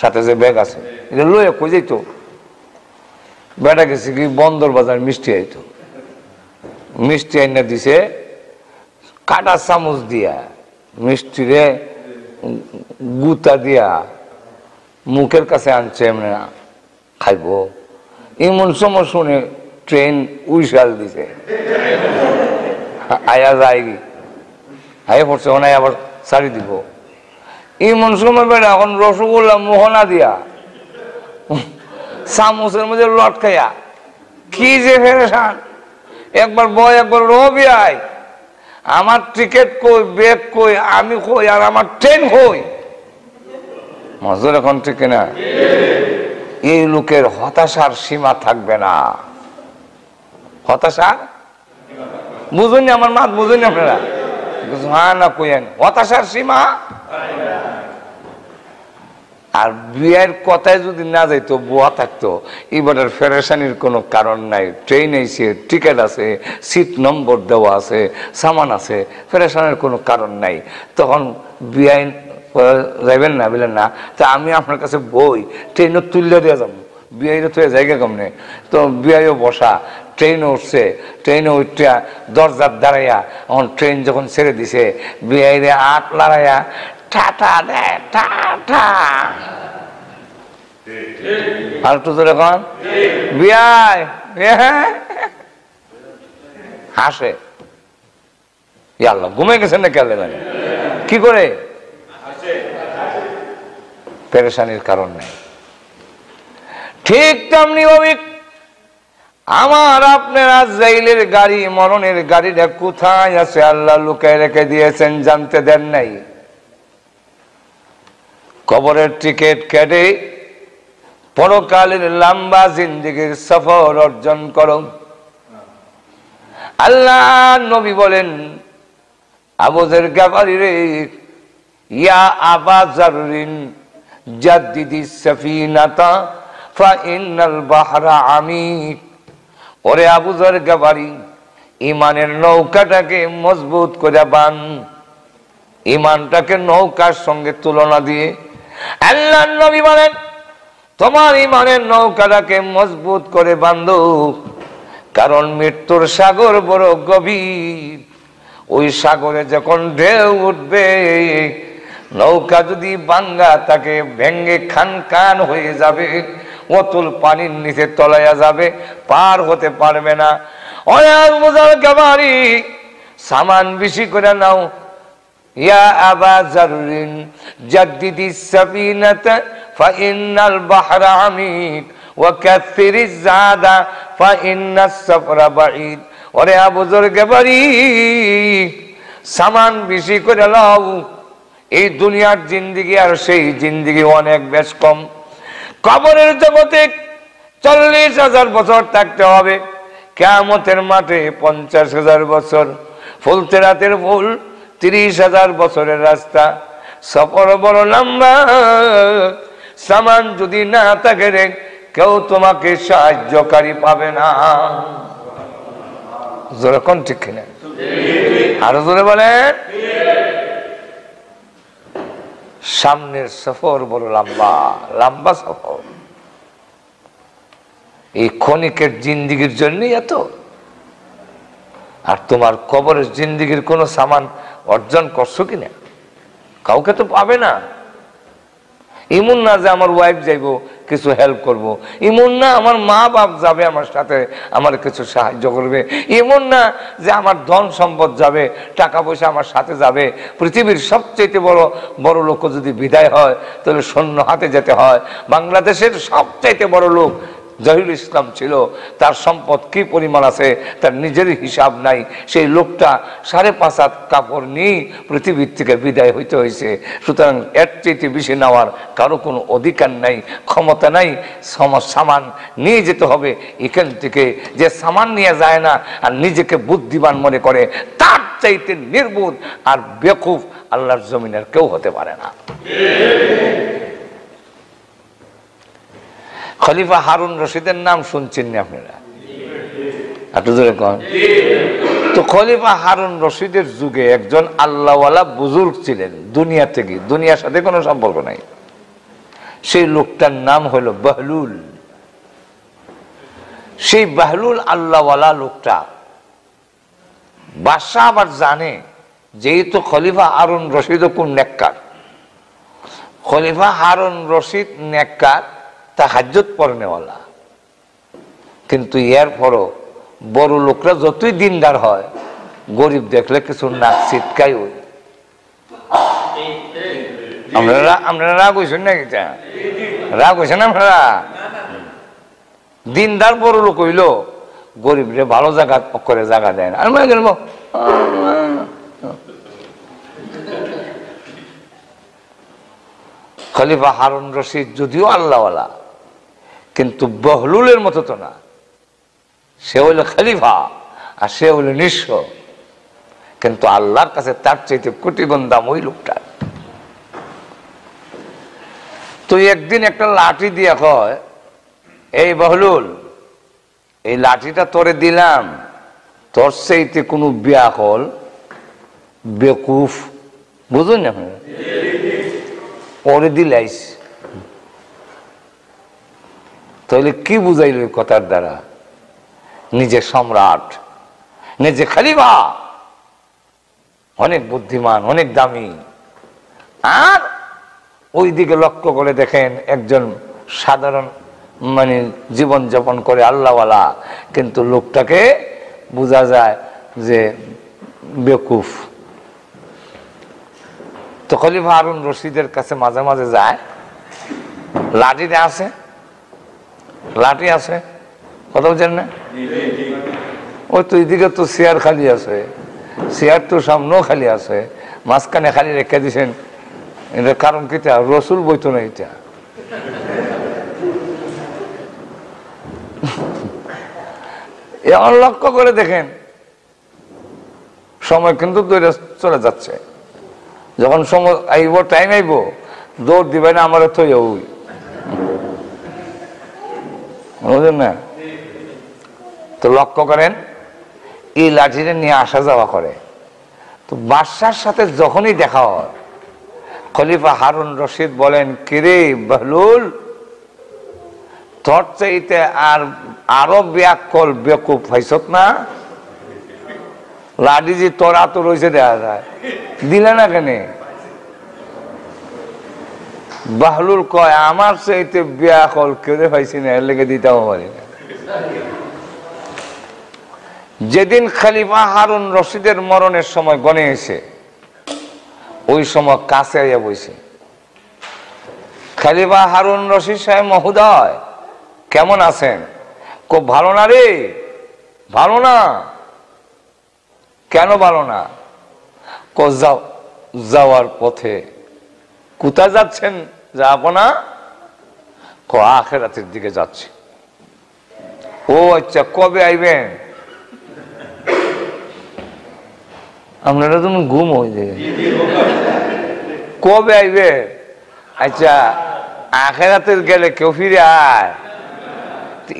সাথে যে ব্যাগ আছে এটা লয়ে কই যাইতো। বেটা গেছে কি বন্দর বাজার মিষ্টি আইতো, মিষ্টি আইনা দিছে কাটা চামচ দিয়া মিষ্টিরে গুতা দিয়া মুখের কাছে আনছে এমনি খাইব। এমন সময় শুনে ট্রেন উইশাল দিছে, আয়া যায় আয়া পড়ছে ওনাই আবার ছাড়ি দিব। এমন সময় বেড়া এখন রসগোল্লা মোহনা দিয়া চামচের মধ্যে লটকাইয়া কি যে ফেরেশান, একবার বয় একবার রবি আয়, আমার টিকিট কই, ব্যাগ কই, আমি কই, আর আমার ট্রেন কই। মজুর এখন ঠিক না, এই লোকের হতাশার সীমা থাকবে না। হতাশা বুঝুন, আমার মাত বুঝুন আপনারা, হ্যাঁ না কইেন হতাশার সীমা। আর বিয়ের কথায় যদি না যাইতো, বুয়া থাকতো, এবারের ফেরেশানির কোনো কারণ নাই। ট্রেন এসে টিকিট আছে, সিট নম্বর দেওয়া আছে, সামান আছে, ফেরেশানির কোনো কারণ নাই। তখন বিয়ে যাইবেন না বললেন না, তা আমি আপনার কাছে বই ট্রেনও তুললে দিয়ে যাবো, বিয়ে তো জায়গা কমনে। তো বিয়েও বসা, ট্রেনও উঠছে, ট্রেনে উঠা দরজার দাঁড়াইয়া, এখন ট্রেন যখন ছেড়ে দিছে বিয়ে আট লড়াইয়া টাটা দেয়, টাটা। আর একটু জোরে এখন বিয়ায় হাসে, আল্লাহ ঘুমে গেছেন না কেলে, মানে কি করে পেরেশানির কারণ নেই। ঠিক তেমনি অভিক আমার আপনার আজরাইলের গাড়ি, মরণের গাড়িটা কোথায় আছে আল্লাহ লুকায় রেখে দিয়েছেন, জানতে দেন নাই। কবরের টিকিট কেটে পরকালের লম্বা জিন্দেগীর সফর অর্জন করো। আল্লাহ নবী বলেন আবু যর গফারি রে, ইয়া আবা যরিন জাদ্দিদিস সাফিনাতা ফা ইন্নাল বাহরা আমিক। ওরে আবু যর গফারি, ইমানের নৌকাটাকে মজবুত করে বান। ইমানটাকে নৌকার সঙ্গে তুলনা দিয়ে আল্লাহ নবী বলেন তোমার ইমানের নৌকাটাকে মজবুত করে বাঁধো, কারণ মৃত্যুর সাগর বড় গভীর। ওই সাগরে যখন ঢেউ উঠবে, নৌকা যদি ভাঙ্গা তাকে ভেঙ্গে খান খান হয়ে যাবে, অতুল পানির নিচে তলাইয়া যাবে, পার হতে পারবে না। অনেক বোঝার গাবারি সামান বেশি করে নাও। ইয়া আবা যরিন জাদ্দিদিস সাফিনাতা ফা ইন্নাল বাহরা আমিক ওয়া কাসিরিজ জাদা ফা ইন্নাস সাফরা বাঈদ। ওরে আবু যর গফারি, সামান বেশি করে নাও। এই দুনিয়ার জিন্দেগি আর সেই জিন্দেগি অনেক বেশ কম। কবরের জগতে 40,000 বছর থাকতে হবে, কিয়ামতের মাঠে 50,000 বছর, ফুলতে রাতের ফুল 30,000 বছরের রাস্তা। সফর বড় লম্বা, সামান যদি না থাকে রে, কেউ তোমাকে সাহায্যকারী পাবে না। জোরে কোন ঠিক কিনা, আরো জোরে বলেন। সামনের সফর বড় লম্বা, লম্বা সফর। এই ক্ষণিকের জিন্দিগির জন্যই এত। আর তোমার কবরের জিন্দিগির কোনো সামান অর্জন করছো কিনা, কাউকে তো পাবে না। এমন না যে আমার ওয়াইফ যাইব কিছু হেল্প করব, এমন না আমার মা বাপ যাবে আমার সাথে আমার কিছু সাহায্য করবে, এমন না যে আমার ধন সম্পদ যাবে, টাকা পয়সা আমার সাথে যাবে। পৃথিবীর সবচেয়ে বড় বড় লোক যদি বিদায় হয় তাহলে শূন্য হাতে যেতে হয়। বাংলাদেশের সবচাইতে বড় লোক জহিরুল ইসলাম ছিল, তার সম্পদ কি পরিমাণ আছে তার নিজেরই হিসাব নাই। সেই লোকটা 5.5 হাত কাপড় নিয়ে পৃথিবীর থেকে বিদায় হইতে হয়েছে। সুতরাং এর চেয়ে বেশি নেওয়ার কারো কোনো অধিকার নাই, ক্ষমতা নাই। সামান নিয়ে যেতে হবে এখান থেকে। যে সামান নিয়ে যায় না আর নিজেকে বুদ্ধিমান মনে করে, তার চাইতে নির্বোধ আর বেকুফ আল্লাহর জমিনের কেউ হতে পারে না। খলিফা হারুন রশিদের নাম শুনছেন না আপনারা? একটু জোরে কন। তো খলিফা হারুন রশিদের যুগে একজন আল্লাহওয়ালা বুজুর্গ ছিলেন, দুনিয়া থেকে, দুনিয়ার সাথে কোনো সম্পর্ক নাই। সেই লোকটার নাম হলো বাহলুল। সেই বাহলুল আল্লাহওয়ালা লোকটা বাদশাহ আবার জানে যেহেতু খলিফা হারুন রশিদ কোন নেককার, খলিফা হারুন রশিদ নেককার, তাহাজ্জুদ পড়নেওয়ালা, কিন্তু এর পরও বড় লোকরা যতই দিনদার হয় গরিব দেখলে কিছু নাক ছিটকাই ওই। আপনারা রাগ হয়েছেন না? এটা রাগ হয়েছেন আপনারা? দিনদার বড় লোক হইল গরিবরে ভালো জায়গা করে জায়গা দেয় না। খলিফা হারুন রশিদ যদিও আল্লাহওয়ালা কিন্তু বহলুলের মতো তো না। সে হইল খলিফা আর সে হইল নিঃস্ব, কিন্তু আল্লাহর কাছে তার চাইতে কোটি গুণ দাম ওই লোকটার। তো একদিন একটা লাঠি দিয়া কয়, এই বহলুল, এই লাঠিটা তোরে দিলাম, তোর চাইতে কোনো বেয়াকল বেকুফ, বুঝুন না ওরে দিলাইস। তাহলে কি বুঝাইল কথার দ্বারা? নিজে সম্রাট, নিজে খলিফা, অনেক বুদ্ধিমান, অনেক দামি। আর ওই দিকে লক্ষ্য করে দেখেন একজন সাধারণ মানে জীবন যাপন করে আল্লাহওয়ালা, কিন্তু লোকটাকে বোঝা যায় যে বেকুফ। তো খলিফা হারুন রশিদের কাছে মাঝে মাঝে যায়, লাঠিটা আছে, লাঠি আছে, কথা বলছেন না? ওই তো এইদিকে তো চেয়ার খালি আছে, চেয়ার তো সামনেও খালি আছে, মাঝখানে খালি রেখে দিয়েছেন। এটার কারণ কিটা? রসুল বইতো না এটা। এমন লক্ষ্য করে দেখেন, সময় কিন্তু দৌড়ে চলে যাচ্ছে। যখন সময় আইব, টাইম আইব, দৌড় দিবে না আমার থই ওই, বুঝলেন না? তো লক্ষ্য করেন এই লাঠিটা নিয়ে আসা যাওয়া করে। তো বাদশার সাথে যখনই দেখা হয় খলিফা হারুন রশিদ বলেন, কিরে বহলুল, তোর চাইতে আরো ব্যাকল বেকুফ হইছত না? লাঠি যে তোরা তো রয়েছে দেখা যায়, দিলে না কেন? বাহলুল কয়, আমার চাইতে ব্যাকল কেড়ে পাইছি না, এর লেগে দিতেও পারি না। যেদিন খলিফা হারুন রশিদের মরণের সময় গনে এসে ওই সময় কাছে আইয়া বইছে। খলিফা হারুন রশিদ সাহেব মহোদয়, কেমন আছেন? খুব ভালো না রে। ভালো না? কেন ভালো না? যাওয়ার পথে। কোথায় যাচ্ছেন? যাবো না, আখিরাতের দিকে যাচ্ছি। ও আচ্ছা, কবে আইবেন? আপনারা তুমি ঘুম হয়ে যায়, কবে আইবে? আচ্ছা, আখিরাতের গেলে কেউ ফিরে আয়?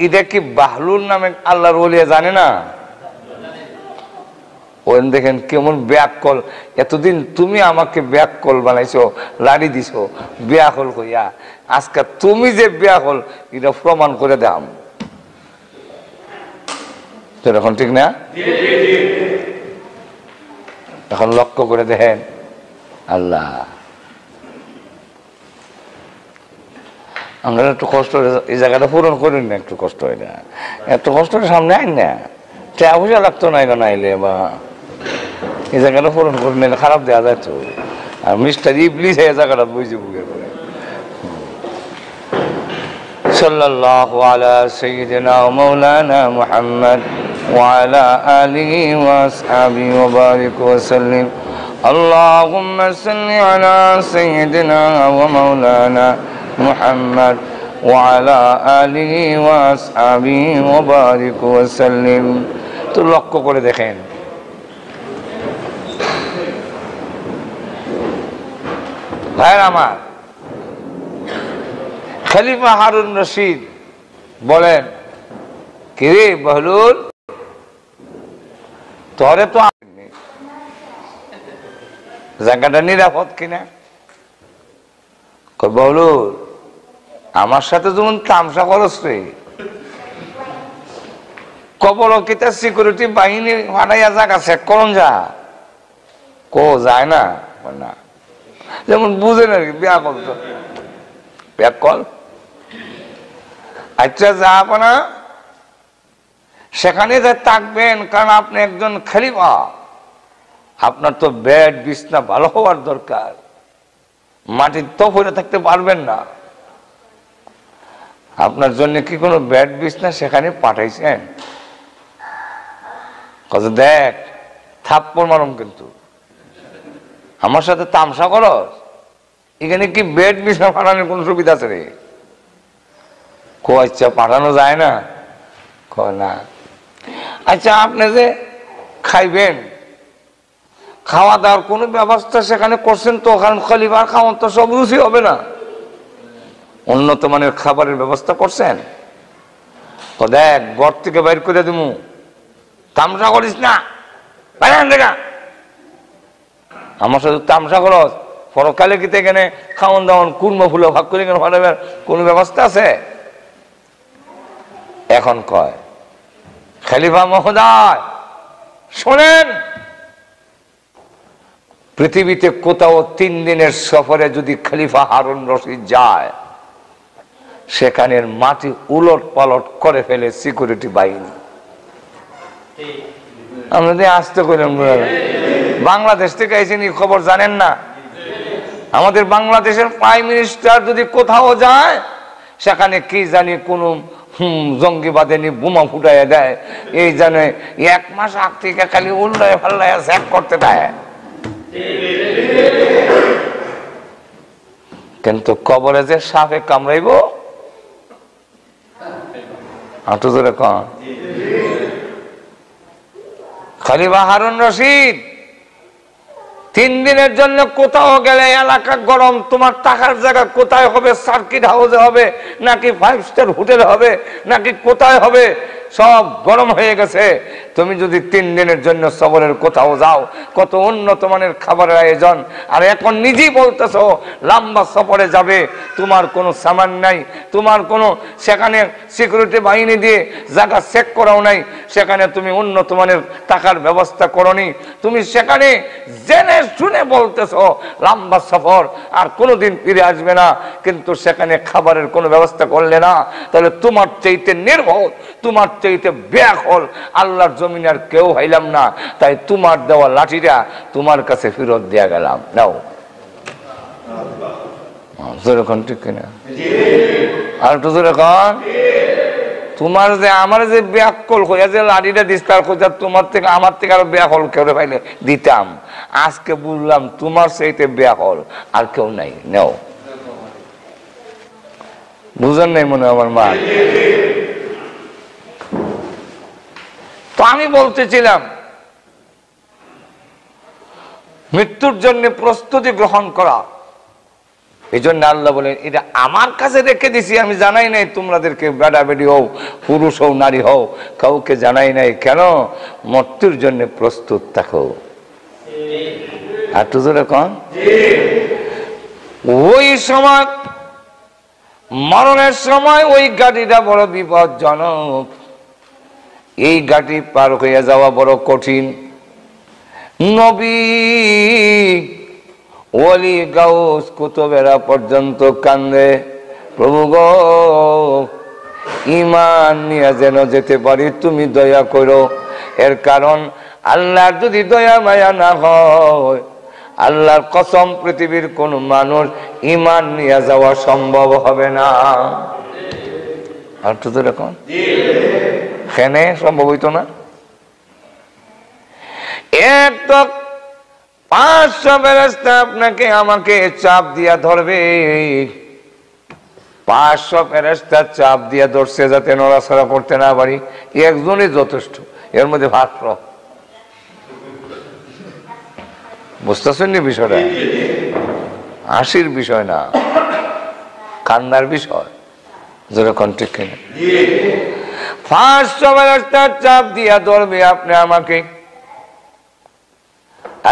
এটা কি বাহলুল নামে আল্লাহর ওলিয়া জানে না? ওই দেখেন কেমন ব্যাকল। এতদিন তুমি আমাকে ব্যাকল বানাইছো, লাড়ি দিছো ব্যাকল কইয়া, আজকে তুমি যে ব্যাকল এটা প্রমাণ করে দাম। এখন ঠিক না? এখন লক্ষ্য করে দেখেন, আল্লাহ আমরা একটু কষ্ট এই জায়গাটা পূরণ করেন না, একটু কষ্ট হয় না, এত কষ্টের সামনে আইন না, টাকা পয়সা লাগতো না এখানে আইলে, বা এই জায়গাটা পূরণ করে নিলে খারাপ দেওয়া যায় তো। আর মিস্টার ইবলিস এই জায়গাটা বুঝে বুঝে করে। সাল্লাল্লাহু আলা সাইয়্যিদিনা ওয়া মাওলানা মুহাম্মদ ওয়া আলা আলিহি ওয়া আসহাবিহি ওয়া বারিক ওয়া সাল্লিম। আল্লাহুম্মা সাল্লি আলা সাইয়্যিদিনা ওয়া মাওলানা মুহাম্মদ ওয়া আলা আলিহি ওয়া আসহাবিহি ওয়া বারিক ওয়া সাল্লিম। তো লক্ষ্য করে দেখেন, ভাইয়ের আমার, খলিফা হারুন রশিদ বলেন, কি রে বহলুল, তোরে তো জায়গাটা নিরাপদ কিনা? বহলুল, আমার সাথে যেমন তামসা খরচ রে, কবর কিতা সিকিউরিটি বাহিনী ফাটাইয়া জায়গা চেক করুন, যা কো যায় না, না যেমন বুঝেন আর কি, বিয়া করতো ব্যাক কল। আচ্ছা যাব না, সেখানে যা থাকবেন, কারণ আপনি একজন খলিফা, আপনার তো বেড বিছনা ভালো হওয়ার দরকার, মাটির তো পড়ে থাকতে পারবেন না। আপনার জন্য কি কোনো বেড বিছনা সেখানে পাঠাইছেন? কত দেখ থাপ্পড় মারুম, কিন্তু আমার সাথে তামসা করস, এখানে কি বেড বিছনা পাঠানোর কোন সুবিধা আছে রে? কো আচ্ছা পাঠানো যায় না, ক না। আচ্ছা আপনি যে খাইবেন, খাওয়া দাওয়ার কোনো ব্যবস্থা সেখানে করছেন তো? কারণ খলিফার খাওয়ান তো সব রুচি হবে না, উন্নত মানের খাবারের ব্যবস্থা করছেন? তো দেখ ঘর থেকে বাইর করে দিমু, তামসা করিস না, দেখা আমার সাথে তামসা করস, পরকালে কি এখানে খাওয়ান দাওয়ান কুর্ম ফুলো ভাগ করে ফাটাবার কোন ব্যবস্থা আছে? এখন কয় খলিফা মহোদয় শোনেন, পৃথিবীতে কোথাও 3 দিনের সফরে যদি খলিফা হারুন রশিদ যায়, সেখানের মাটি উলট পালট করে ফেলে সিকিউরিটি বাহিনী। আমরা আসতে করলাম, বাংলাদেশ থেকে এসে নি খবর জানেন না? আমাদের বাংলাদেশের প্রাইম মিনিস্টার যদি কোথাও যায়, সেখানে কি জানি কোন জঙ্গিবাদে নি বোমা ফুটাইয়া দেয়, এই জানে 1 মাস আগ থেকে খালি উল্লায় ফাল্লায় চেক করতে দেয়। কিন্তু কবরে যে সাপে কামড়াইব, আটু ধরে কন খলিফা হারুন রশিদ 3 দিনের জন্য কোথাও গেলে এলাকা গরম, তোমার টাকার জায়গা কোথায় হবে? সার্কিট হাউসে হবে নাকি 5 স্টার হোটেলে হবে নাকি কোথায় হবে? সব গরম হয়ে গেছে। তুমি যদি 3 দিনের জন্য সফরের কোথাও যাও, কত উন্নত মানের খাবারের আয়োজন, আর এখন নিজেই বলতেছো লম্বা সফরে যাবে, তোমার কোনো সামান নাই, তোমার কোনো সেখানে সিকিউরিটি বাহিনী দিয়ে জায়গা চেক করাও নাই, সেখানে তুমি উন্নত মানের টাকার ব্যবস্থা করনি, তুমি সেখানে জেনে শুনে বলতেছো লম্বা সফর আর কোনোদিন ফিরে আসবে না, কিন্তু সেখানে খাবারের কোনো ব্যবস্থা করলে না, তাহলে তোমার চাইতে নির্ভর, তোমার চাইতে ব্যাকুল আল্লাহর জমিনে আর কেউ হইলাম না, তাই তোমার দেওয়া লাঠিটা তোমার কাছে ফেরত দেয়া গেলাম, নাও। যেরকম ঠিক কিনা? আর একটু যেরকম তোমার যে আমার যে ব্যাকল হইয়া যে লাঠিটা দিস, তার খোঁজা তোমার থেকে আমার থেকে আরো ব্যাকল কেউ পাইলে দিতাম। আজকে বুঝলাম তোমার চাইতে ব্যাকল আর কেউ নাই, নাও। বুঝেন নাই মনে আমার মা? তো আমি বলতেছিলাম মৃত্যুর জন্য প্রস্তুতি গ্রহণ করা, এই জন্য আল্লাহ বলেন এটা আমার কাছে রেখে দিছি, আমি জানাই নাই তোমাদেরকে, বেড়া বেড়ি হও, পুরুষ হও, নারী হও, কাউকে জানাই নাই। কেন? মৃত্যুর জন্য প্রস্তুত থাকো। আর তুই কন ওই সময় মরণের সময় ওই গাড়িটা বড় বিপজ্জনক, এই গাড়ি পার হয়ে যাওয়া বড় কঠিন। নবী ওলি গাউস কুতুবেরা পর্যন্ত কান্দে, প্রভু গো, ঈমান নিয়ে যেন যেতে পারি, তুমি দয়া করো। এর কারণ আল্লাহর যদি দয়া মায়া না হয়, আল্লাহর কসম পৃথিবীর কোন মানুষ ঈমান নিয়ে যাওয়া সম্ভব হবে না। আর তো এরকম কেন সম্ভব হইতো না? এক তো 500 ফেরেশতা আপনাকে আমাকে চাপ দিয়া ধরবে, 500 ফেরেশতা চাপ দিয়া ধরছে যাতে নড়াচড়া করতে না পারি, একজনই যথেষ্ট। এর মধ্যে ভাষ্য বুঝতেছেন নি বিষয়টা? হাসির বিষয় না, কান্নার বিষয়। যেরকম ঠিক কিনা? 500 ফেরেশতা চাপ দিয়া ধরবে আপনি আমাকে।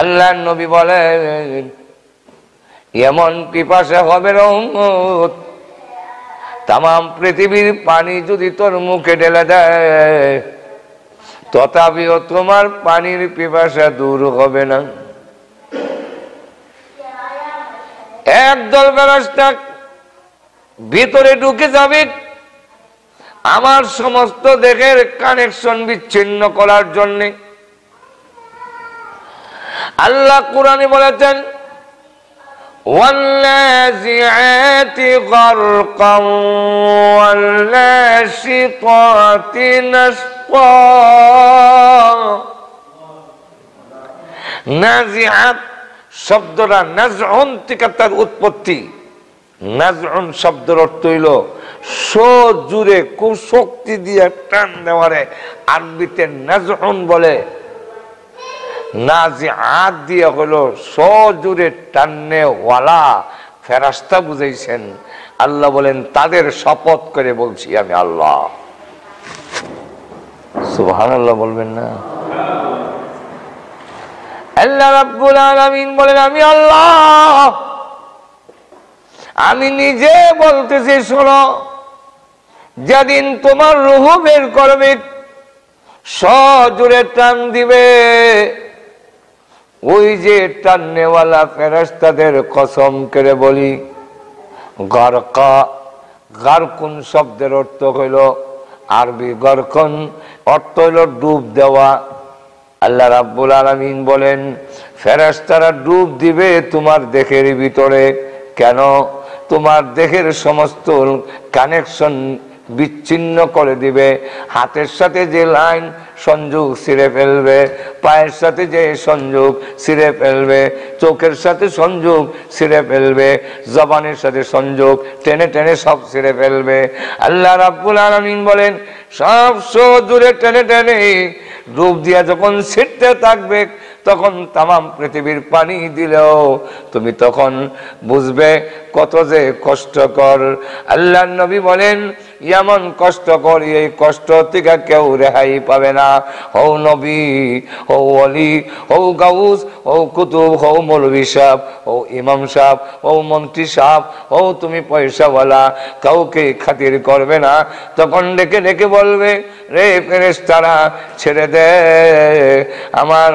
আল্লাহর নবী বলেন, এমন পিপাসা হবে রহমত, তাম পৃথিবীর পানি যদি তোর মুখে ঢেলে দেয় তথাপিও তোমার পানির পিপাসা দূর হবে না। একদল ফেরেশতা ভিতরে ঢুকে যাবে আমার সমস্ত দেহের কানেকশন বিচ্ছিন্ন করার জন্যে। আল্লাহ কুরআনে বলেছেন, ওয়াল্লাযিআতি গারকান ওয়াল্লাশিতাতি নাশতা। নাজিআত শব্দটা নাজউন থেকে তার উৎপত্তি। নাজউন শব্দের অর্থ হইল জোরে খুব শক্তি দিয়ে টান দেওয়ারে আরবিতে নাজউন বলে। নাজিআত দিয়ে হলো সজোরে টাননে ওয়ালা ফেরেশতা বুঝাইছেন। আল্লাহ বলেন, তাদের শপথ করে বলছি আমি আল্লাহ। সুবহানাল্লাহ বলবেন না? আল্লাহ রাব্বুল আলামিন বলেন, আমি আল্লাহ। আমি নিজে বলতেছি, শোনো, যেদিন তোমার রূহ বের করবে সজোরে টান দিবে, ওই যে টাননেওয়ালা ফেরেশতাদের কসম করে বলি, গারকা, গারকুন শব্দের অর্থ হইল আরবি গারকুন, অর্থ হইল ডুব দেওয়া। আল্লাহ রাব্বুল আলামিন বলেন, ফেরেশতারা ডুব দিবে তোমার দেহের ভিতরে। কেন? তোমার দেহের সমস্ত কানেকশন বিচ্ছিন্ন করে দিবে। হাতের সাথে যে লাইন সংযোগ ছিঁড়ে ফেলবে, পায়ের সাথে যে সংযোগ ছিঁড়ে ফেলবে, চোখের সাথে সংযোগ ছিঁড়ে ফেলবে, জবানের সাথে সংযোগ টেনে টেনে সব ছিঁড়ে ফেলবে। আল্লাহ রাব্বুল আলামিন বলেন, সব জোরে টেনে টেনে ডুব দিয়া যখন ছিঁড়তে থাকবে, তখন তামাম পৃথিবীর পানি দিলেও তুমি তখন বুঝবে কত যে কষ্টকর। আল্লাহর নবী বলেন, এমন কষ্টকর, এই কষ্ট থেকে কেউ রেহাই পাবে না। হও নবী, হও ওলি, হও গাউস, হও কুতুব, হও মৌলভী সাহেব, হও ইমাম সাহেব, হও মন্ত্রী সাহেব, হও তুমি পয়সাওয়ালা, কাউকে খাতির করবে না। তখন ডেকে ডেকে বলবে, রে ফেরেশতারা ছেড়ে দে, আমার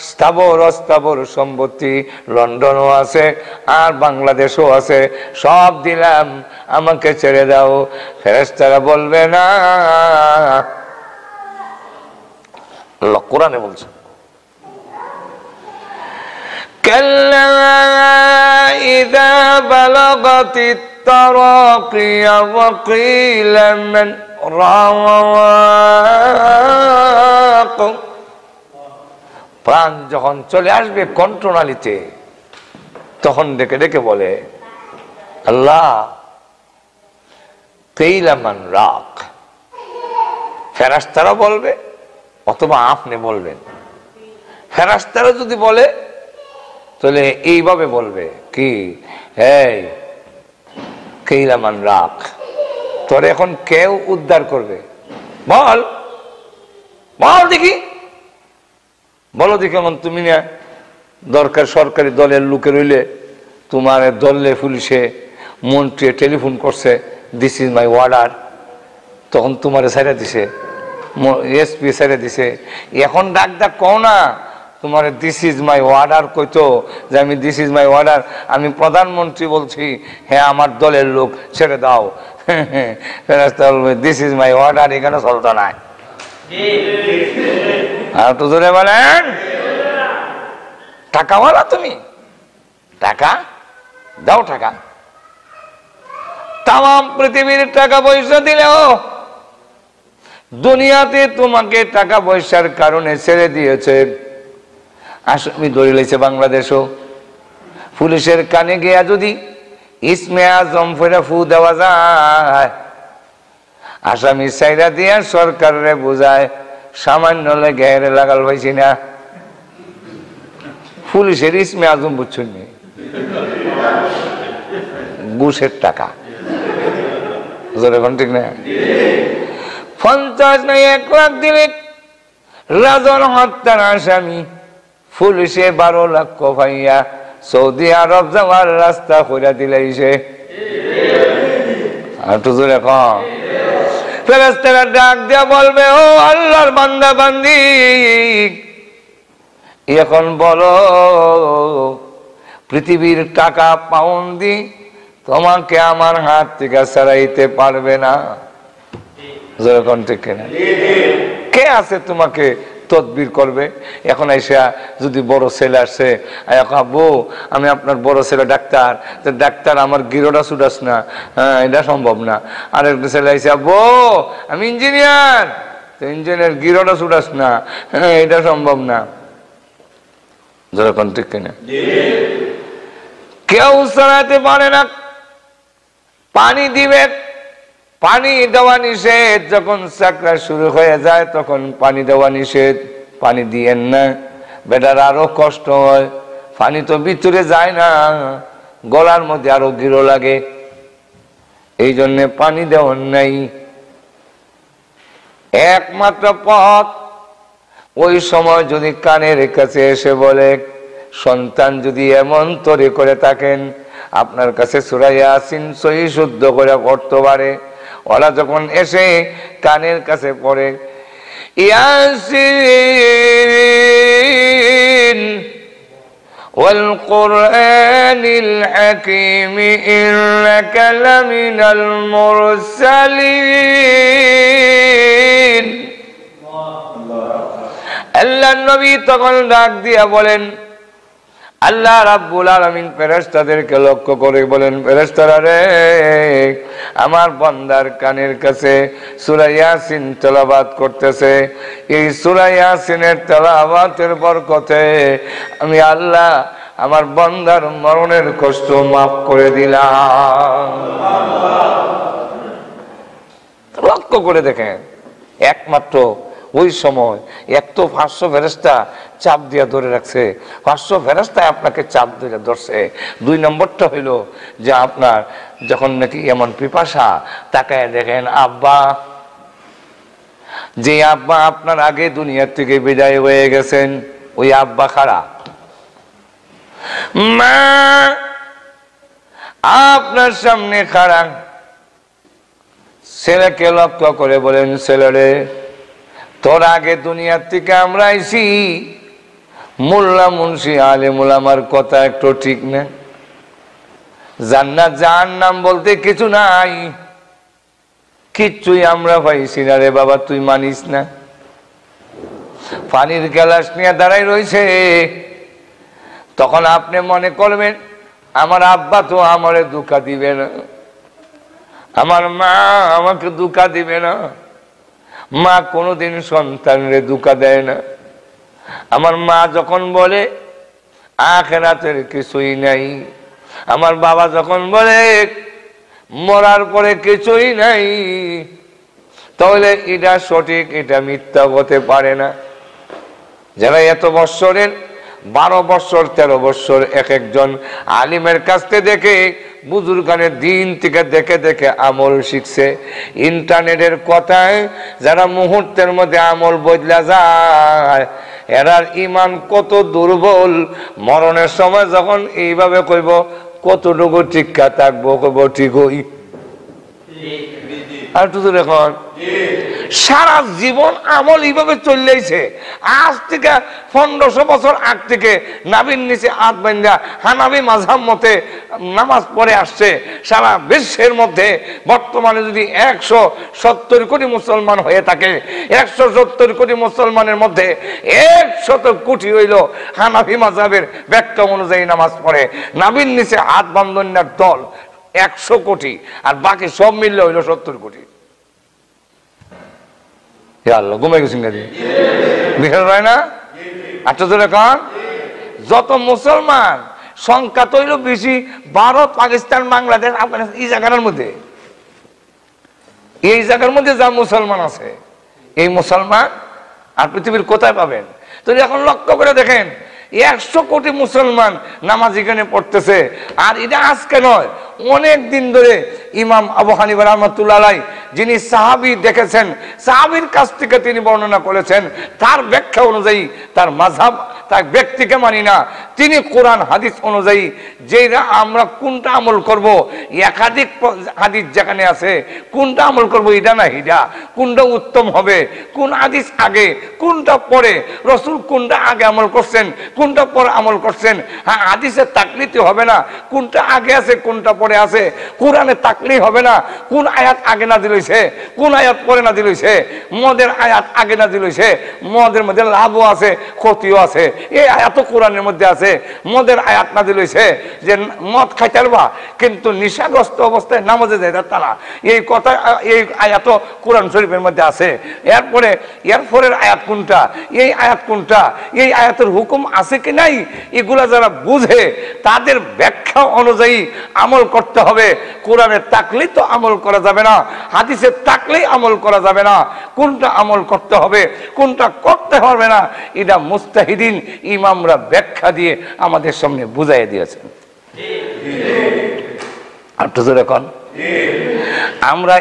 স্থাবর অস্থাবর সম্পত্তি লন্ডনও আছে আর বাংলাদেশও আছে, সব দিলাম, আমাকে ছেড়ে দাও। ফেরেশতারা বলবে না। আল্লাহ কোরআনে বলছে, কাল্লা ইযা বালাগাতিত তারাকিয়া ওয়া কিলা মান রাক। প্রাণ যখন চলে আসবে কণ্ঠনালীতে, তখন ডেকে ডেকে বলে, আল্লাহ কিলা মান রাক। ফেরেশতারা বলবে অথবা আপনি বলবেন। ফেরেশতারা যদি বলে তাহলে এইভাবে বলবে, কি, এই কিলা মান রাক, তোর এখন কেউ উদ্ধার করবে? বল বল দেখি, বলো দেখি। এখন তুমি না দরকার সরকারি দলের লোকে রইলে, তোমার দলে পুলিশে মন্ত্রী টেলিফোন করছে, দিস ইজ মাই অর্ডার, তখন তোমার ছেড়ে দিছে, এসপি ছেড়ে দিছে। এখন ডাক ডাক কও না, তোমার দিস ইজ মাই অর্ডার কইতো যে আমি দিস ইজ মাই অর্ডার, আমি প্রধানমন্ত্রী বলছি, হ্যাঁ আমার দলের লোক ছেড়ে দাও। ফেরেশতা বলবে দিস ইজ মাই অর্ডার, এখানে চলতো না। আর তো জোরে বলেন, টাকাওয়ালা তুমি, টাকা দাও, টাকা। তাম পৃথিবীর টাকা পয়সা দিলেও দুনিয়াতে তোমাকে টাকা পয়সার কারণে ছেড়ে দিয়েছে। আসামি ধরে লেছে বাংলাদেশও, পুলিশের কানে গিয়া যদি ইসমে আজম ফেরা ফু দেওয়া যায়, আসামি সাইরা দিয়া সরকারে বোঝায় সামান্য গেরে লাগাল হয়েছি না। পুলিশের ইসমে আজম বুঝছেন নি, ঘুষের টাকা। ঠিক না? 50 নাই 1 লাখ দিলে রাজন হত্যার আসামি পুলিশে 12 লক্ষ পাইয়া সৌদি আরব যাওয়ার রাস্তা করে দিলাইছে। আর তো জোরে কম। ফেরেশতারা ডাক দিয়া বলবে, ও আল্লাহর বান্দা বান্দি, এখন বলো পৃথিবীর টাকা পাউন্ড তোমাকে আমার হাত থেকে ছাড়াইতে পারবে না। যেরকম ঠিক কিনা? কে আছে তোমাকে তদবির করবে? এখন আইসা যদি বড় ছেলে আসে, আব্বু আমি আপনার বড় ছেলে ডাক্তার, তো ডাক্তার আমার গিরোটা ছুটাস না, হ্যাঁ এটা সম্ভব না। আর একটা ছেলে আইসে, আব্বু আমি ইঞ্জিনিয়ার, তো ইঞ্জিনিয়ার গিরোটা ছুটাস না, হ্যাঁ এটা সম্ভব না। যেরকম ঠিক কিনা? কেউ ছাড়াতে পারে না। পানি দিবে, পানি দেওয়া নিষেধ। যখন চাকরা শুরু হয়ে যায় তখন পানি দেওয়া নিষেধ। পানি দিয়েন না, বেটার আরো কষ্ট হয়। পানি তো ভিতরে যায় না, গলার মধ্যে আরো গিরো লাগে, এই জন্য পানি দেওয়ার নাই। একমাত্র পথ, ওই সময় যদি কানের কাছে এসে বলে, সন্তান যদি এমন তরে করে থাকেন আপনার কাছে সূরা ইয়াসিন সহি শুদ্ধ করে পড়তে পারে, ওরা যখন এসে কানের কাছে পড়ে, ইয়াসিন ওয়াল কুরআনিল হাকীম ইন্নাকা লামিনাল মুরসালিন। আল্লাহর নবী তখন ডাক দিয়া বলেন, আল্লাহ রাব্বুল আলামিন ফেরেশতাদেরকে লক্ষ্য করে বলেন, ফেরেশতারা রে, আমার বান্দার কানের কাছে সূরা ইয়াসিন তেলাওয়াত করতেছে, এই সূরা ইয়াসিনের তেলাওয়াতের বরকতে আমি আল্লাহ আমার বান্দার মরণের কষ্ট মাফ করে দিলাম। লক্ষ্য করে দেখেন, একমাত্র ওই সময় এক তো 500 ফেরেশতা চাপ দিয়া ধরে রাখছে, 500 ফেরেশতা আপনাকে চাপ দিয়ে ধরছে। 2 নম্বরটা হইল যে আপনার যখন নাকি এমন পিপাসা, তাকায় দেখেন আব্বা, যে আব্বা আপনার আগে দুনিয়ার থেকে বিদায় হয়ে গেছেন, ওই আব্বা খাড়া। মা আপনার সামনে খাড়া, ছেলেকে লক্ষ্য করে বলেন, ছেলেরে তোর আগে দুনিয়ার থেকে আমরা আইছি, মোল্লা মুন্সি আলেমুল আমার কথা একটু ঠিক না, জান্নাত জাহান্নাম বলতে কিছু নাই, কিচ্ছুই আমরা পাইছি না রে বাবা, তুই মানিস না। পানির গ্লাস নিয়ে দাঁড়াই রয়েছে, তখন আপনি মনে করবেন আমার আব্বা তো আমারে ধোঁকা দিবে না, আমার মা আমাকে ধোঁকা দিবে না। মা কোনোদিন সন্তানরে ধোঁকা দেয় না। আমার মা যখন বলে আখিরাতের কিছুই নাই, আমার বাবা যখন বলে মরার পরে কিছুই নাই, তাহলে এটা সঠিক এটা মিথ্যা হতে পারে না। যারা এত বৎসরের 12 বৎসর 13 বৎসর এক একজন আলিমের কাছ থেকে দেখে, বুজুর্গানের দিন থেকে দেখে দেখে আমল শিখছে, ইন্টারনেটের কথায় যারা মুহূর্তের মধ্যে আমল বদলা যায়, এরার ইমান কত দুর্বল, মরণের সময় যখন এইভাবে কইব কতটুকু টিকা থাকবো, কইব ঠিক হই। আর তো এখন সারা জীবন আমল এইভাবে চললেইছে। আজ থেকে 1500 বছর আগ থেকে নাভির নিচে হাত বান্ধা হানাফি মাযহাব মতে নামাজ পড়ে আসছে। সারা বিশ্বের মধ্যে বর্তমানে যদি 170 কোটি মুসলমান হয়ে থাকে, 170 কোটি মুসলমানের মধ্যে 100 কোটি হইল হানাফি মাযহাবের ব্যাখ্যা অনুযায়ী নামাজ পড়ে। নাভির নিচে হাত বান্ধনের দল 100 কোটি, আর বাকি সব মিললে হইল 70 কোটি। আল্লাহ ঘুমাই গেছেন গাড়ি বিশাল হয় না? আচ্ছা এখন যত মুসলমান সংখ্যা তৈল বেশি ভারত, পাকিস্তান, বাংলাদেশ, আফগানিস্তান, এই জায়গার মধ্যে, এই জায়গার মধ্যে যা মুসলমান আছে, এই মুসলমান আর পৃথিবীর কোথায় পাবেন? তো এখন লক্ষ্য করে দেখেন 100 কোটি মুসলমান নামাজ এখানে পড়তেছে। আর এটা আজকে নয়, অনেক দিন ধরে ইমাম আবু হানিফা রাহমাতুল্লাহ আলাইহি, যিনি সাহাবী দেখেছেন, সাহাবীর কাছ থেকে তিনি বর্ণনা করেছেন, তার ব্যাখ্যা অনুযায়ী তার মাযহাব, তার ব্যক্তিকে মানি না, তিনি কোরআন হাদিস অনুযায়ী যেটা আমরা কোনটা আমল করব, একাধিক হাদিস যেখানে আছে কোনটা আমল করব এটা না হিডা, কোনটা উত্তম হবে, কোন হাদিস আগে কোনটা পরে, রাসূল কোনটা আগে আমল করছেন কোনটা পরে আমল করছেন। হ্যাঁ, হাদিসে তাকলিদ হবে না, কোনটা আগে আছে কোনটা পরে আছে। কোরআনে তাকলিদ হবে না, কোন আয়াত আগে নাযিল হইছে কোন আয়াত পরে নাযিল হইছে। মদের আয়াত আগে নাযিল হইছে, মদের মধ্যে লাভও আছে ক্ষতিও আছে, এই আয়াতও কোরআনের মধ্যে আছে। মদের আয়াত নাযিল হইছে যে মদ খাইতে পারবা, কিন্তু নেশাগ্রস্ত অবস্থায় নামাজে যাইতে তারা, এই কথা, এই আয়াতও কোরআন শরীফের মধ্যে আছে। এরপরে এরপরের আয়াত কোনটা, এই আয়াত কোনটা, এই আয়াতের হুকুম আছে কি নাই, এগুলা যারা বুঝে তাদের ব্যাখ্যা অনুযায়ী আমল করতে হবে। কোরআনের তাকলিদ তো আমল করা যাবে না, হাদিসের তাকলিদ আমল করা যাবে না। কোনটা আমল করতে হবে কোনটা করতে হবে না, এটা মুস্তাহিদিন ইমামরা ব্যাখ্যা দিয়ে আমাদের সামনে বুঝাই দিয়েছেন। আর তো এখন আমরা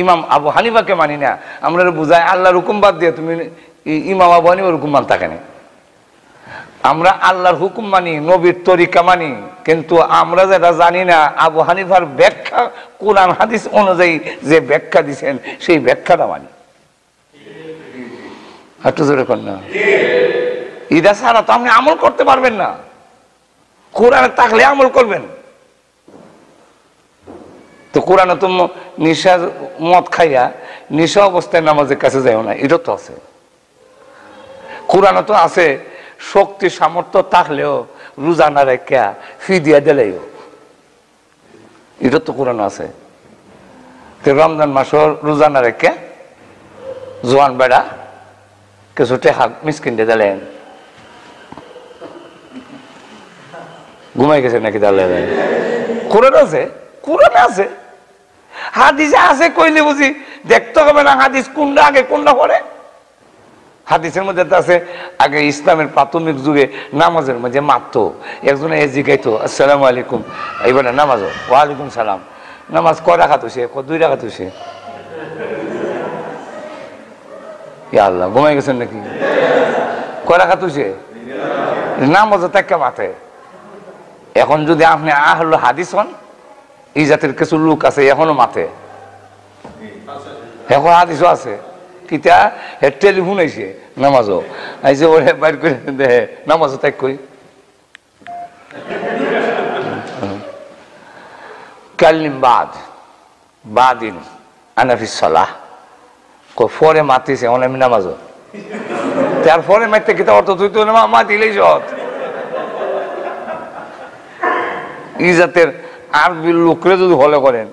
ইমাম আবু হানিফাকে মানি না, আমরা বুঝাই আল্লাহর হুকুম বাদ দিয়ে তুমি ইমাম আবু হানিফার হুকুম মান থাকে না। আমরা আল্লাহর হুকুম মানি, নবীর তরিকা মানি, কিন্তু আমরা যেটা জানি না আবু হানিফার ব্যাখ্যা কোরআন হাদিস অনুযায়ী যে ব্যাখ্যা দিচ্ছেন সেই ব্যাখ্যাটা মানি। একটু জোরে কর না, এটা ছাড়া তো আপনি আমল করতে পারবেন না। কোরআনে থাকলে আমল করবেন, তো কোরআনে তো নিশা মদ খাইয়া নিশা অবস্থায় নামাজের কাছে যাও না, এটা তো আছে। কোরআনে তো আছে শক্তি সামর্থ্য থাকলেও রোজা না রেখা ফিদিয়া দিলেও, এটা তো কোরআন আছে। তো রমজান মাস রোজা না রেখে জোয়ান বেড়া কিছু টেহা মিসকিন দিয়ে দিলেন, ঘুমাই গেছে নাকি দিলেন? কোরআন আছে, কোরআনে আছে, হাদিসে আছে কইলে বুঝি দেখতে হবে না হাদিস কোনটা আগে কোনটা পরে। হাদিসের মধ্যে আছে আগে ইসলামের প্রাথমিক যুগে নামাজের মধ্যে মাত্র একজনে জিগাইতো আসসালামু আলাইকুম, এবারে নামাজ ওয়ালাইকুম সালাম, নামাজ কয় রাকাত হইছে? 2 রাকাত হইছে। ইয়া আল্লাহ, ঘুমাই গেছেন নাকি? কয় রাকাত হইছে? নামাজে তাকে মাথে। এখন যদি আপনি আহলে হাদিস হন, এই জাতের কিছু লোক আছে এখনো মাথে, এখন হাদিসও আছে, কিতা টেলিফোন আইছে নামাজও আইসে ওরে বাইর করে দেখে নামাজও ত্যাগ করি। কাল্লিম বাদিন আনাফিস সালাহ পরে মাতিছে অনেক নামাজও, তারপরে মাইতে কিতা অর্থ তুই তো মা দিলেই সৎ। এই জাতের আরবি লোকরে যদি ফলো করেন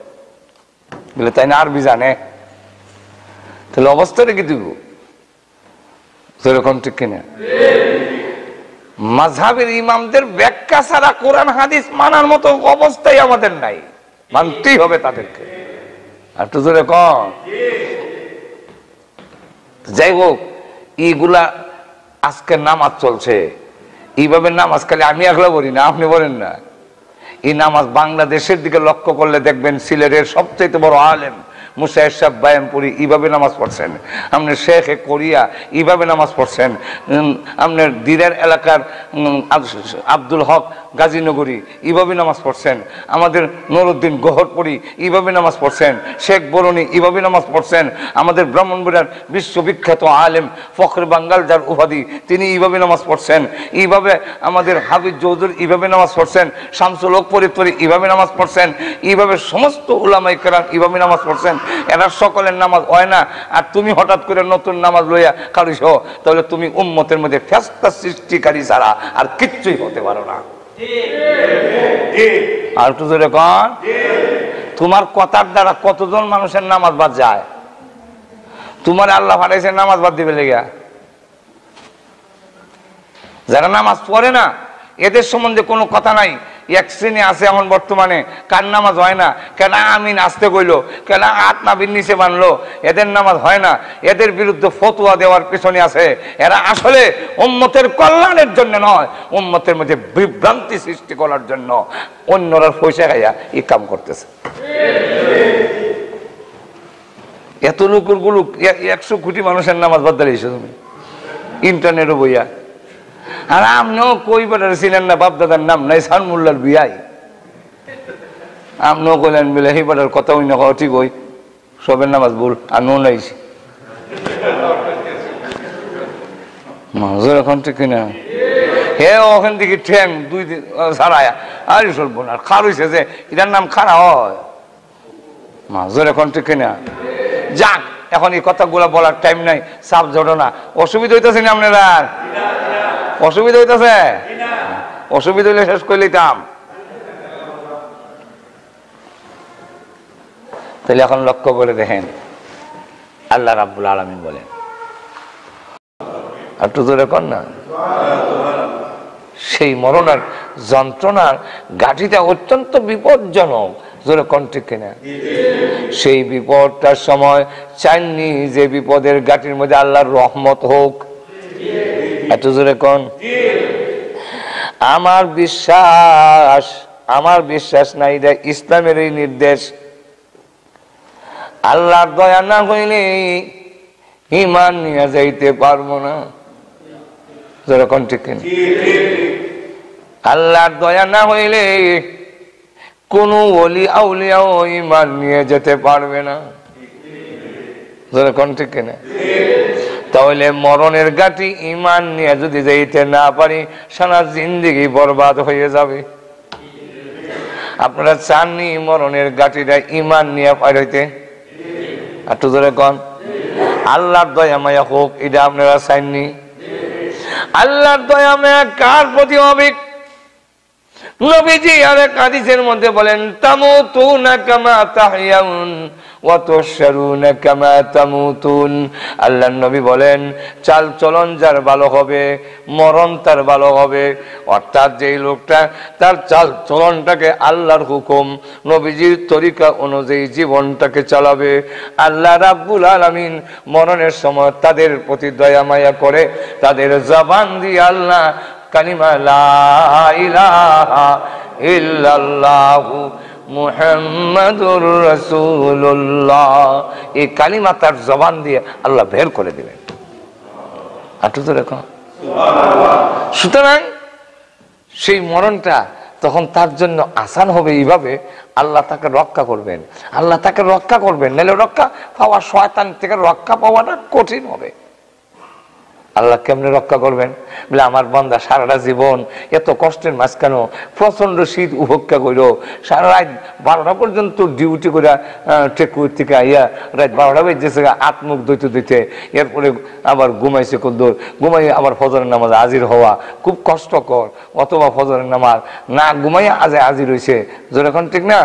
বলে তাই না আরবি জানে, তাহলে অবস্থাটা কি দিব? সেরকম ঠিক কিনা? মাযহাবের ইমামদের ব্যাখ্যা ছাড়া কোরআন হাদিস মানার মতো অবস্থাই আমাদের নাই, মানতেই হবে তাদেরকে। আর তো জোরে কম। যাই হোক, এইগুলা আজকে নামাজ চলছে, এইভাবে নামাজ খালি আমি একলা বলি না, আপনি বলেন না। এই নামাজ বাংলাদেশের দিকে লক্ষ্য করলে দেখবেন সিলেটের সবচেয়ে বড় আলেম মুসাইর সাহেব বায়ামপুরি এইভাবে নামাজ পড়ছেন, আপনার শেখে কোরিয়া এইভাবে নামাজ পড়ছেন, আপনার দিনের এলাকার আব্দুল হক গাজীনগরী এইভাবে নামাজ পড়ছেন, আমাদের নুরুদ্দিন গহরপুরি এইভাবে নামাজ পড়ছেন, শেখ বরুণী এইভাবে নামাজ পড়ছেন, আমাদের ব্রাহ্মণবাড়িয়ার বিশ্ববিখ্যাত আলেম ফখর বাঙ্গাল যার উপাধি তিনি এইভাবে নামাজ পড়ছেন, এইভাবে আমাদের হাফিজ চৌধুরী এইভাবে নামাজ পড়ছেন, শামসুল হক ফরিদপুরি এইভাবে নামাজ পড়ছেন, এইভাবে সমস্ত উলামায়ে কেরাম এইভাবে নামাজ পড়ছেন। এরা সকলের নামাজ হয় না, আর তুমি হঠাৎ করে নতুন নামাজ লইয়া কারিস, তাহলে তুমি উম্মতের মধ্যে ফেরেশতা সৃষ্টিকারী ছাড়া আর কিচ্ছুই হতে পারো না। আর একটু জোরে কন, তোমার কথার দ্বারা কতজন মানুষের নামাজ বাদ যায়? তোমার আল্লাহ পাঠাইছে নামাজ বাদ দিবে লেগা। যারা নামাজ পড়ে না এদের সম্বন্ধে কোনো কথা নাই। এক শ্রেণী আছে এখন বর্তমানে, কার নামাজ হয় না, কেন আমিন আসতে কইলো, কেন হাত নাভির নিচে বানলো, এদের নামাজ হয় না। এদের বিরুদ্ধে ফতোয়া দেওয়ার পেছনে আছে, এরা আসলে উম্মতের কল্যাণের জন্য নয়, উম্মতের মধ্যে বিভ্রান্তি সৃষ্টি করার জন্য অন্যরা পয়সা খাইয়া এই কাম করতেছে। এত লোকের গুলো 100 কোটি মানুষের নামাজ বাদ দিয়েছো তুমি ইন্টারনেটও বইয়া। আর আপনিও কই বেটার ছিলেন না, বাপদাদার নাম নাই সানমুল্লার বিয়াই, আপনিও কইলেন বলে হি বেটার কথা ওই না ঠিক ওই সবের নামাজ ভুল, আর নো নাইছি মাজুর এখন ঠিক কিনা হে ওখান থেকে ঠ্যাং 2 দিন ছাড়ায়া আর চলবো না, খার হয়েছে যে এটার নাম খারা হয় মাজুর এখন ঠিক কিনা। যাক, এখন এই কথাগুলো বলার টাইম নাই, চাপ জড়ো না। অসুবিধা হইতেছে না আপনারা? অসুবিধা হইতেছে? অসুবিধা হইলে শেষ করে লইতাম। তাহলে এখন লক্ষ্য করে দেখেন আল্লাহ রাব্বুল আলামিন বলেন, একটু জোরে কর না, সেই মরণের যন্ত্রণার গাঠিটা অত্যন্ত বিপজ্জনক। জোরে কোন ঠিক কিনা? সেই বিপদটার সময় চাইনি যে বিপদের গাঠির মধ্যে আল্লাহর রহমত হোক। এত জোরে কোন। আমার বিশ্বাস নাই এটা ইসলামের এই নির্দেশ। আল্লাহর দয়া না হইলে ঈমান নিয়ে যাইতে পারবো না। জোরে কোন ঠিক কিনা? আল্লাহর দয়া না হইলে কোন ওলি আউলিয়াও ঈমান নিয়ে যেতে পারবে না। জোরে কোন ঠিক কিনা? তাহলে মরণের গাটি ঈমান নিয়ে যদি যাইতে না পারি সারা জিন্দেগি বরবাদ হয়ে যাবে। আপনারা চাননি মরণের গাটিটা ঈমান নিয়ে পার হইতে? একটু জোরে কোন। আল্লাহর দয়া মায়া হোক, এটা আপনারা চাননি? আল্লাহর দয়া মায়া কার প্রতি হবে? নবীজি আরেক হাদিসের মধ্যে বলেন, তামুতুনা কামা তাহইয়াউন ওয়া তুশরুনা কামা তামুতুন। আল্লাহর নবী বলেন, চাল চলন যার ভালো হবে মরণ তার ভালো হবে। অর্থাৎ যেই লোকটা তার চাল চলনটাকে আল্লাহর হুকুম নবীজির তরিকা অনুযায়ী জীবনটাকে চালাবে, আল্লাহ রাব্বুল আলামিন মরণের সময় তাদের প্রতি দয়া মায়া করে তাদের জবান দিয়ে আল্লাহ কালিমা লা ইলাহা ইল্লাল্লাহু মুহাম্মাদুর রাসূলুল্লাহ, এই কালিমা তার জবান দিয়ে আল্লাহ বের করে দিবেন। আটু তো দেখো সুবহানাল্লাহ। সুতরাং সেই মরণটা তখন তার জন্য আসান হবে। এইভাবে আল্লাহ তাকে রক্ষা করবেন, আল্লাহ তাকে রক্ষা করবেন, নাহলে রক্ষা পাওয়া শয়তান থেকে রক্ষা পাওয়াটা কঠিন হবে। আল্লাহ কেমনে রক্ষা করবেন? বলে আমার বান্দা সারাটা জীবন এত কষ্টের মাঝখানে প্রচন্ড শীত উপেক্ষা করল, সারা রাত 12টা পর্যন্ত ডিউটি করে টেকুর থেকে আইয়া রাত 12টা বেজেছে আত্মুখ দইতে দইতে, এরপরে আবার ঘুমাইছে কদ্দুর, ঘুমাই আবার ফজরের নামাজ হাজির হওয়া খুব কষ্টকর, অথবা ফজরের নামাজ না ঘুমাইয়া হাজির হয়েছে। যেরকম ঠিক না?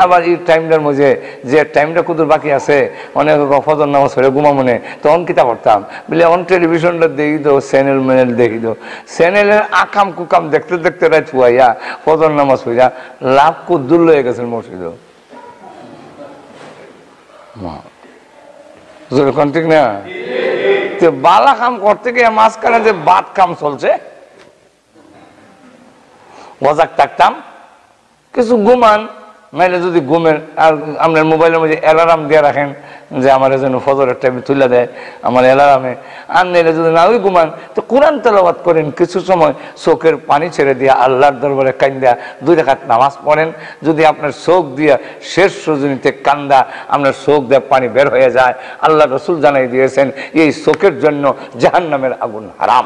আবার এই টাইমটার মধ্যে যে টাইমটা কত বাকি আছে, অনেক ফজর নামাজ পড়ে ঘুমা মনে, তখন কিতা করতাম বলে অন টেলিভিশনটা দেখি তো, চ্যানেল ম্যানেল দেখি তো, চ্যানেলের আকাম কুকাম দেখতে দেখতে রাত ফুয়াইয়া ফজর নামাজ পড়িয়া লাভ কুদ্দুর লয়ে গেছেন মসজিদ। ঠিক না? বালা কাম করতে গিয়ে মাঝখানে যে বাদ কাম চলছে, মজাক থাকতাম কিছু ঘুমান, নাইলে যদি ঘুমের আর আপনার মোবাইলের মধ্যে অ্যালার্ম দিয়ে রাখেন যে আমার যেন ফজরের টাইমে তুলে দেয় আমার অ্যালার্মে, আর নাইলে যদি না ওই ঘুমান তো কোরআন তেলাওয়াত করেন, কিছু সময় চোখের পানি ছেড়ে দিয়া আল্লাহর দরবারে কান্দা 2 রাকাত নামাজ পড়েন। যদি আপনার চোখ দিয়া শেষ রজনীতে কান্দা আপনার চোখ দিয়ে পানি বের হয়ে যায়, আল্লাহ রসুল জানাই দিয়েছেন এই চোখের জন্য জাহান্নামের আগুন হারাম।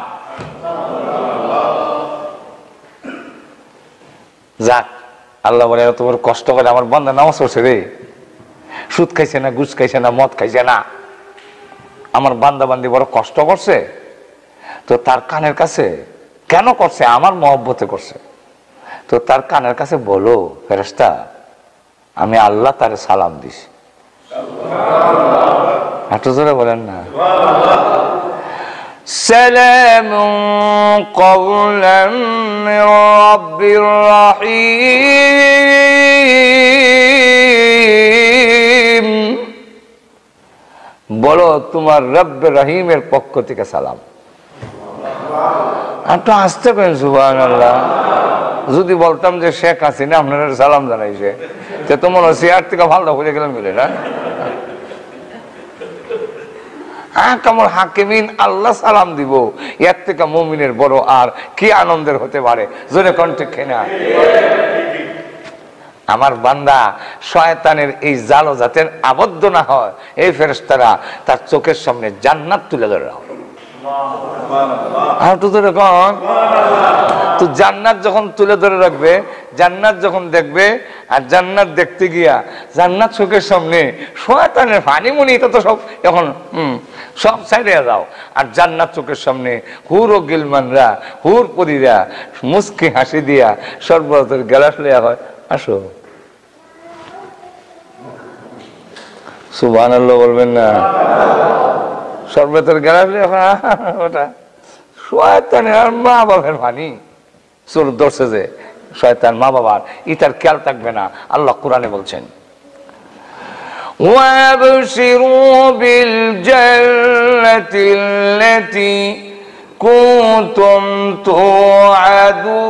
যাক, আল্লাহ বলে এত বড় কষ্ট করে আমার বান্দা নামাজ পড়ছে রে, সুদ খাইছে না, ঘুষ খাইছে না, মদ খাইছে না, আমার বান্দা বান্দি বড় কষ্ট করছে। তো তার কানের কাছে কেন করছে? আমার মহব্বতে করছে। তো তার কানের কাছে বলো ফেরেশতা, আমি আল্লাহ তারে সালাম দিছি। একটু জোরে বলেন না, সালামুন কওলাম মির রাব্বির রাহিম। বলো তোমার রব্ব রহিমের পক্ষ থেকে সালাম। একটু আসতে করেন সুবহানাল্লাহ। যদি বলতাম যে শেখ হাসিনা আপনারা সালাম জানাইছে, তো মনে হয় চেয়ার থেকে ভালো হয়ে গেলেন বলে না। কামল হাকিমিন আল্লাহ সালাম দিব, এর থেকে মুমিনের বড় আর কি আনন্দের হতে পারে? জোরে কণ্ঠে খেনা। আমার বান্দা শয়তানের এই জালো যাতে আবদ্ধ না হয়, এই ফেরেশতারা তার চোখের সামনে জান্নাত তুলে ধরে রাখে। তো জান্নাত যখন তুলে ধরে রাখবে, জান্নাত যখন দেখবে, আর জান্নাত দেখতে গিয়া জান্নাত চোখের সামনে শয়তানের ফানিমুনি এটা তো সব এখন সব সাইডে যাও, আর জান্নাত চোখের সামনে হুর ও গিলমানরা, হুর পরীরা মুস্কি হাসি দিয়া সর্বতের গ্যালাস লইয়া হয়, আসো। সুবহানাল্লাহ বলবেন না? সর্বতের গ্যালাস লইয়া ওটা শয়তানের আর মা বাবার ফানি চোর ধরছে যে শয়তান মা বাবার, ইটার খেয়াল থাকবে না। আল্লাহ কোরআনে বলছেন, وَأَبْشِرُوا بِالْجَنَّةِ الَّتِي كُنتُمْ تُوعَدُونَ।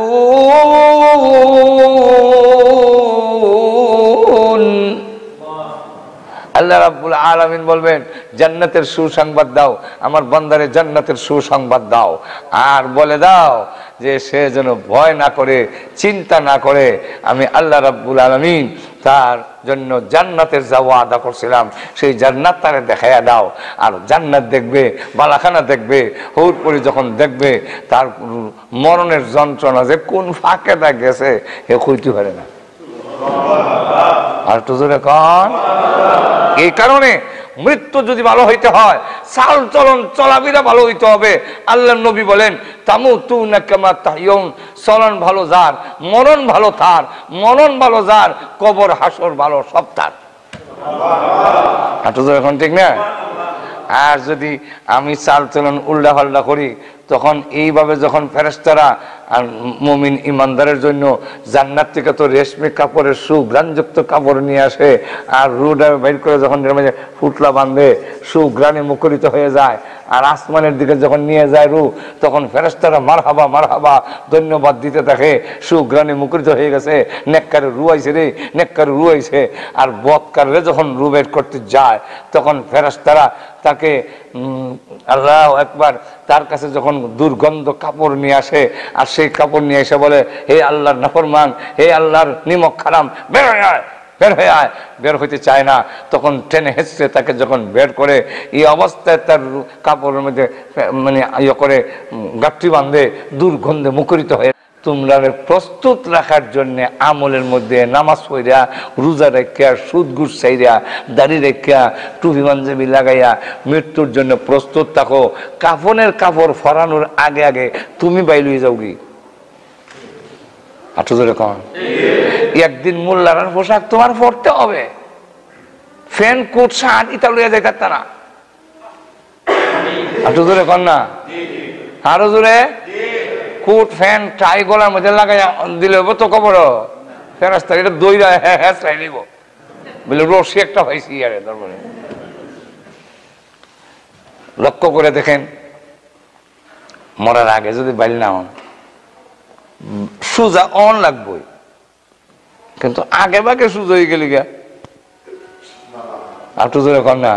আল্লাহ রাব্বুল আলামিন বলবেন জান্নাতের সুসংবাদ দাও, আমার বান্দারে জান্নাতের সুসংবাদ দাও, আর বলে দাও যে সে যেন ভয় না করে, চিন্তা না করে, আমি আল্লাহ রাব্বুল আলামিন তার জন্য জান্নাতের যা ওয়াদা করছিলাম সেই জান্নাত তারে দেখাইয়া দাও। আর জান্নাত দেখবে, বালাখানা দেখবে, হুর পরি যখন দেখবে তার মরণের যন্ত্রণা যে কোন ফাঁকে তা গেছে এ কইতে পারে না। আর তো জোরে কন। এই কারণে মৃত্যু যদি ভালো হইতে হয়, চাল চলন চলাবিরা ভালো হইতে হবে। আল্লাহ নবী বলেন তামুতুনা কামা তাহইউন, চলন ভালো যার, মরণ ভালো তার, মরণ ভালো যার, কবর হাসর ভালো সব তার। হাঁটু তো এখন ঠিক না? আর যদি আমি চাল চলন উল্টা পাল্টা করি, তখন এইভাবে যখন ফেরেশতারা আর মুমিন ইমানদারের জন্য জান্নাত থেকে তো রেশমি কাপড়ের সুঘ্রাণযুক্ত কাপড় নিয়ে আসে, আর রুডা বের করে যখন ফুটলা বাঁধে সুঘ্রাণে মুখরিত হয়ে যায়, আর আসমানের দিকে যখন নিয়ে যায় রু, তখন ফেরেশতারা মারহাবা মারহাবা ধন্যবাদ দিতে থাকে, সুঘ্রাণে মুখরিত হয়ে গেছে, নেককারে রু আইছে রে, নেককারে রু আইছে। আর বদকারে যখন রু বের করতে যায়, তখন ফেরেশতারা তাকে আল্লাহু আকবার তার কাছে যখন দুর্গন্ধ কাপড় নিয়ে আসে, আর সেই কাপড় নিয়ে এসে বলে হে আল্লাহর নাফরমান, হে আল্লাহর নিমক হারাম, বের হয়ে আয়, বের হয়ে আয়। বের হইতে চায় না, তখন টেনে হেঁচড়ে তাকে যখন বের করে, এই অবস্থায় তার কাপড়ের মধ্যে মানে ইয়ে করে গাঁটটি বাঁধে, দুর্গন্ধে মুখরিত হয়ে তোমরা প্রস্তুত রাখার জন্য আমলের মধ্যে নামাজ পড়িয়া, রোজা রেখা, সুদ ঘুষ চাইরা, দাড়ি রেখা, টুপি পাঞ্জাবি লাগাইয়া মৃত্যুর জন্য প্রস্তুত থাকো। কাফনের কাপড় ফরানোর আগে আগে তুমি বাইল হয়ে যাও কি? আচ্ছা ধরে কন, একদিন মোল্লার পোশাক তোমার পরতে হবে, ফ্যান কোট শার্ট ইটা লইয়া যাইতে না। আচ্ছা ধরে কন না, আরো জোরে কোট ফ্যান টাই গলার মধ্যে লাগাইয়া দিলে তো কবর ফেরাস্তা এটা দইরা হ্যাঁ চাই নিব বলে রশি একটা হয়েছি আরে তারপরে লক্ষ্য করে দেখেন, মরার আগে যদি বাইল না হন সোজা অন লাগবই, কিন্তু আগে বাগে সুযোগ হয়ে গেলি গা একটু জোরে কর না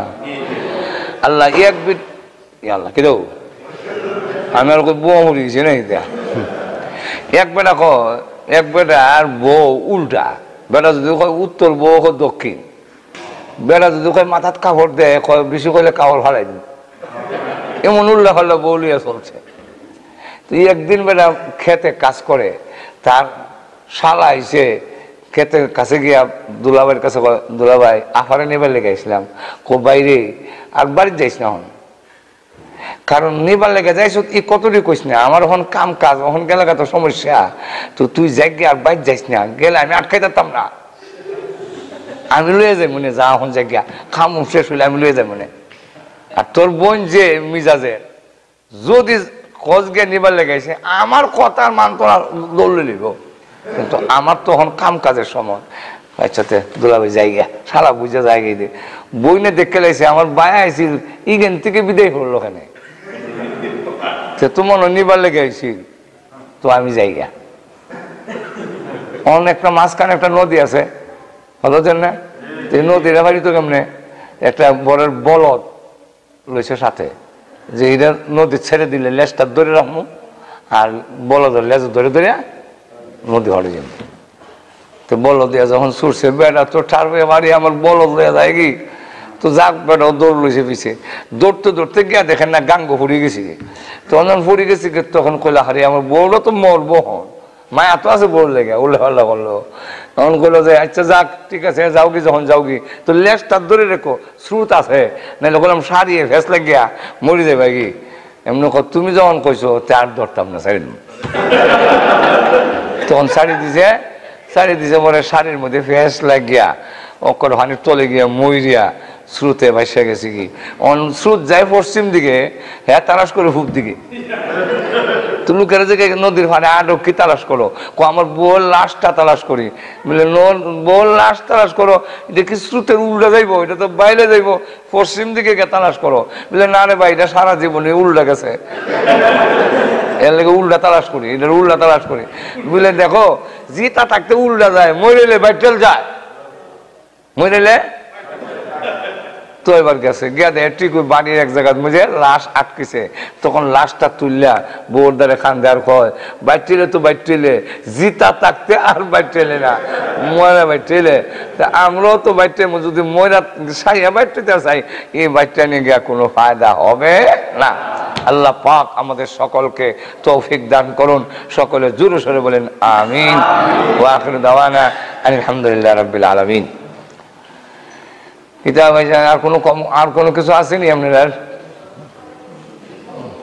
আল্লাহ এক বিট আল্লাহ কি দেবো আমি আর বউ মরি গেছি না এক বেটা এক বেটা আর বউ উল্টা বেটা যদি কয় উত্তর বউ দক্ষিণ বেটা যদি কয় মাথাত কাপড় দেয় বেশি করলে কাপড় ফালাই দিন এমন উল্লা ফাল্লা বউ লিয়া চলছে। তো একদিন বেটা খেতে কাজ করে তার শালা আইসে খেতের কাছে গিয়া দুলাভাইয়ের কাছে দুলাভাই আফারে নেবার লেগে আসলাম কো বাইরে আর বাড়িতে যাইস না হন কারণ নেবার লেগে যাইস ই কতটি কইস না আমার ওখান কাম কাজ ওখান গেলে তো সমস্যা তো তুই যাই গিয়ে আর বাইর যাইস না গেলে আমি আটকাই দিতাম না আমি লয়ে যাই মনে যা এখন যাই গিয়া খাম শেষ হইলে আমি লয়ে যাই মনে আর তোর বোন যে মিজাজের যদি খোঁজ গিয়ে নিবার লেগেছে আমার কথার মান তো দৌড়লে নিব কিন্তু আমার তখন কাম কাজের সময় আচ্ছাতে দুলাভাই জায়গা সারা বুঝে জায়গায় দিয়ে বইনে দেখে লাইছে আমার বায়া আইসি ইগেন থেকে বিদায় করলো ওখানে তোমার নিবার লেগে আইসি তো আমি জায়গা অনেকটা মাঝখানে একটা নদী আছে হতেন না নদীর বাড়ি তো কেমনে একটা বড়ের বলদ লইছে সাথে যে এটা নদী ছেড়ে দিলে লেজটা ধরে রাখবো আর বলদের লেজ ধরে ধরে নদী হরে যাবে তো বলদ দিয়া যখন ছুটছে বেটা তো ঠারবে বাড়ি আমার বলদ লইয়া যায় কি তো যাক বেটাও দৌড় লইছে পিছিয়ে দৌড়তে দৌড়তে গিয়া দেখেন না গাঙ্গ ফুরিয়ে গেছি তখন যখন ফুরিয়ে গেছি তখন কইলা হারি আমার বউটা তো মরবো হন মায়া তো আছে বউর লেগে উল্লে পাল্লা করলো তখন কইলো যে আচ্ছা যাক ঠিক আছে যাও কি যখন যাও কি তো লেজটা ধরে রেখো স্রোত আছে নাহলে বললাম সারিয়ে ফেস লাগিয়া মরি যাবে কি এমনি তুমি যখন কইছো তার ধরতাম না সাইড তখন শাড়ি দিছে মনে শাড়ির মধ্যে ফেস লাগিয়া অকর হানি তলে গিয়া মইরিয়া স্রোতে ভাসা গেছে কি স্রোত যায় পশ্চিম দিকে হ্যাঁ তালাশ করে পূব দিকে তো লোকের যে নদীর পাড়ে আটক কি তালাশ করো আমার বউর লাশটা তালাশ করি বলে বউর লাশ তালাশ করো এটা কি স্রোতের উল্টা যাইবো এটা তো বাইরে যাইবো পশ্চিম দিকে তালাশ করো বলে না রে ভাই এটা সারা জীবনে উল্টা গেছে এর লেগে উল্টা তালাশ করি এটার উল্টা তালাশ করি বুঝলে দেখো জিতা থাকতে উল্টা যায় মরেলে বাইটেল যায় মরেলে তো এবার গেছে গিয়া দেয় ঠিক ওই বাড়ির এক জায়গায় মুঝে লাশ আটকেছে তখন লাশটা তুললা বউর দ্বারে খান দেওয়ার কয় বাইটেলে তো বাইটেলে জিতা থাকতে আর বাইটেলে না ময়রা বাইটেলে আমরাও তো বাইটে যদি ময়রা সাইয়া বাইটতে চাই এই বাইটটা নিয়ে গিয়া কোনো ফায়দা হবে না। আল্লাহ পাক আমাদের সকলকে তৌফিক দান করুন সকলে জোরে সোরে বলেন আমিন ওয়া আখিরু দাওয়ানা আলহামদুলিল্লাহ রাব্বিল আলামিন। আর কোনো কিছু আসেনি আপনার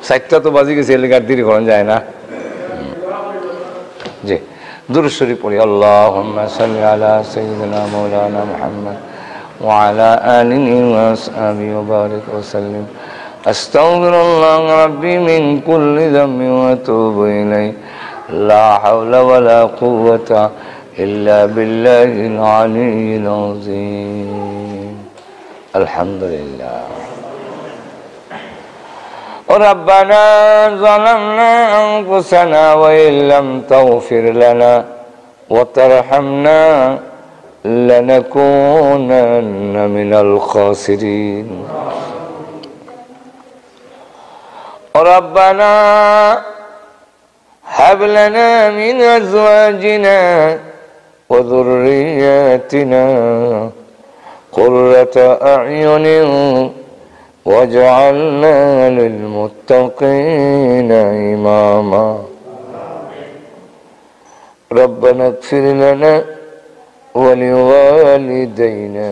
সাইটটা তো বাজি গেছে এলাকার দেরি করেন যায় না জি দুরূদ শরীফ পড়ি আল্লাহুম্মা সাল্লি আলা সাইয়্যিদিনা মাওলানা মুহাম্মদ ওয়া আলা আলিহি ওয়া আসহাবিহি ওয়া বারিক ওয়া সাল্লিম আস্তাগফিরুল্লাহ রাব্বি মিন কুল্লি যামবি ওয়া আতুবু ইলাইহি লা হাওলা ওয়া লা কুওয়াতা ইল্লা বিল্লাহিল আলিয়্যিল আযীম। আলহামদুলিল্লাহ। ربنا ظلمنا أنفسنا وإن لم تغفر لنا وترحمنا لنكونن من الخاسرين ربنا هب لنا من أزواجنا وذرياتنا قرة أعين واجعلنا للمتقين إماما ربنا اغفر لنا ولوالدينا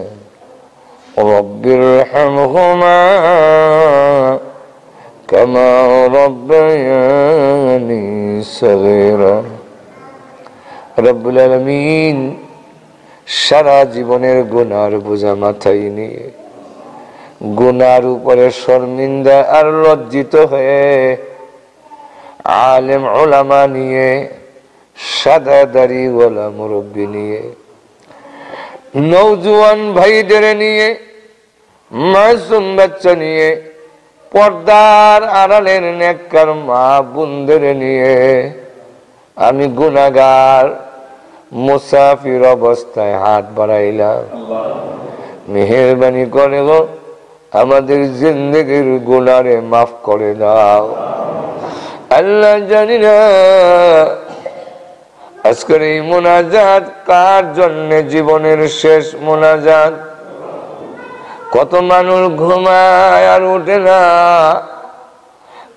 رب ارحمهما كما ربياني صغيرا رب العالمين সারা জীবনের গুনার বোঝা মাথায় নিয়ে গুনার উপরে শর্মিন্দা আর লজ্জিত হয়ে আলেম ওলামা নিয়ে সাদা দাড়ি ওয়ালা মুরব্বী নিয়ে নওজোয়ান ভাইদের নিয়ে মাসুম বাচ্চা নিয়ে পর্দার আড়ালের নেককার মা বোনদের নিয়ে আমি গুনাহগার মুসাফির অবস্থায় হাত বাড়াইলাম, মেহেরবানি করে গো আমাদের জিন্দেগির গুনারে মাফ করে দাও। আল্লাহ জানি না আজকের এই মোনাজাত কার জন্য জীবনের শেষ মোনাজাত। কত মানুষ ঘুমায় আর উঠে না,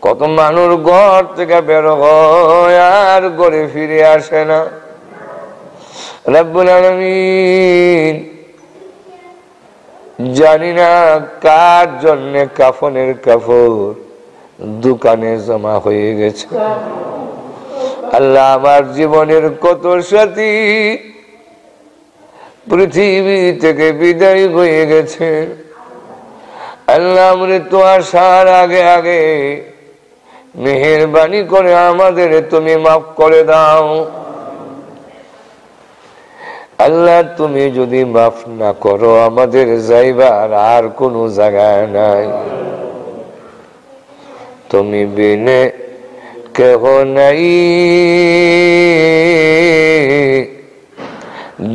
কত মানুষ ঘর থেকে বের হয় আর ঘরে ফিরে আসে না। রব্বুল আলামিন জানি না কার জন্য কাফনের কাপড় দোকানে জমা হয়ে গেছে। আল্লাহ আমার জীবনের কত সাথী পৃথিবী থেকে বিদায় হয়ে গেছে। আল্লাহ মৃত্যু আসার আগে আগে মেহেরবানি করে আমাদের তুমি মাফ করে দাও। আল্লাহ তুমি যদি মাফ না করো আমাদের যাইবার আর কোনো জায়গা নাই। তুমি বিনে কেহ নাই,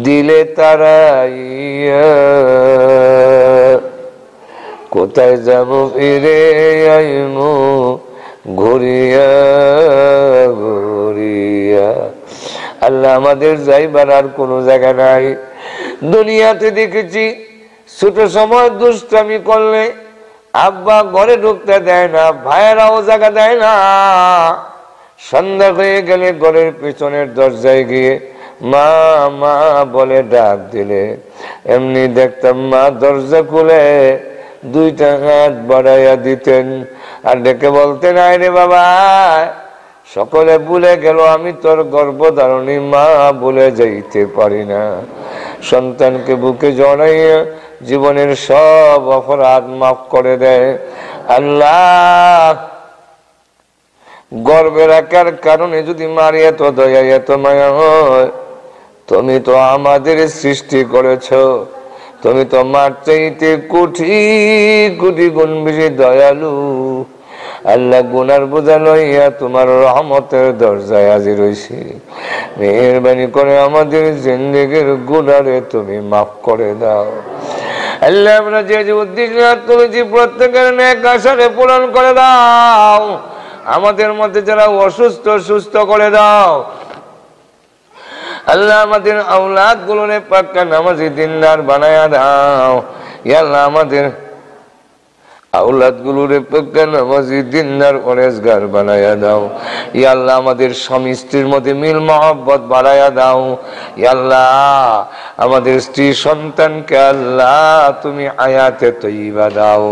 দিলে তারাইয়া কোথায় যাব ফিরে আইমু ঘুরিয়া ঘুরিয়া। আল্লাহ আমাদের যাইবার আর কোনো জায়গা নাই। দুনিয়াতে দেখেছি ছোট সময় দুষ্টামি করলে আব্বা ঘরে ঢুকতে দেয় না, ভাইয়েরাও জায়গা দেয় না। সন্ধ্যা হয়ে গেলে ঘরের পিছনের দরজায় গিয়ে মা মা বলে ডাক দিলে এমনি দেখতাম মা দরজা খুলে দুইটা হাত বাড়াইয়া দিতেন আর ডেকে বলতেন আয় রে বাবা। সকলে ভুলে গেল আমি তোর গর্ভধারণী মা, ভুলে যাইতে পারি না। সন্তানকে বুকে জড়াইয়া জীবনের সব অপরাধ মাফ করে দেয়। আল্লাহ গর্বে রাখার কারণে যদি মারি এত দয়া এত মায়া হয়, তুমি তো আমাদের সৃষ্টি করেছ, তুমি তো মার চাইতে কোটি কোটি গুণ বেশি দয়ালু। আল্লাহ গুনার বোঝা লইয়া তোমার রহমতের দরজায় হাজির হইছি। মেহেরবানি করে আমাদের জিন্দেগির গুনারে তুমি মাফ করে দাও। আল্লাহ আমরা যে যে উদ্দেশ্য তুলেছি প্রত্যেকের নেক আশাকে পূরণ করে দাও। আমাদের মধ্যে যারা অসুস্থ সুস্থ করে দাও। আল্লাহ আমাদের আওলাদ গুলোরে পাক্কা নামাজি দিনদার বানায়া দাও। ইয়া আল্লাহ আমাদের আওলাদ গুলোরে পাক্কা নামাজি দিনদার পরেজগার বানায়া দাও। ইয়া আল্লাহ আমাদের স্বামী স্ত্রীর মধ্যে মিল মহব্বত বাড়ায়া দাও। ইয়া আল্লাহ আমাদের স্ত্রী সন্তানকে আল্লাহ তুমি আয়াতে তৈবা দাও।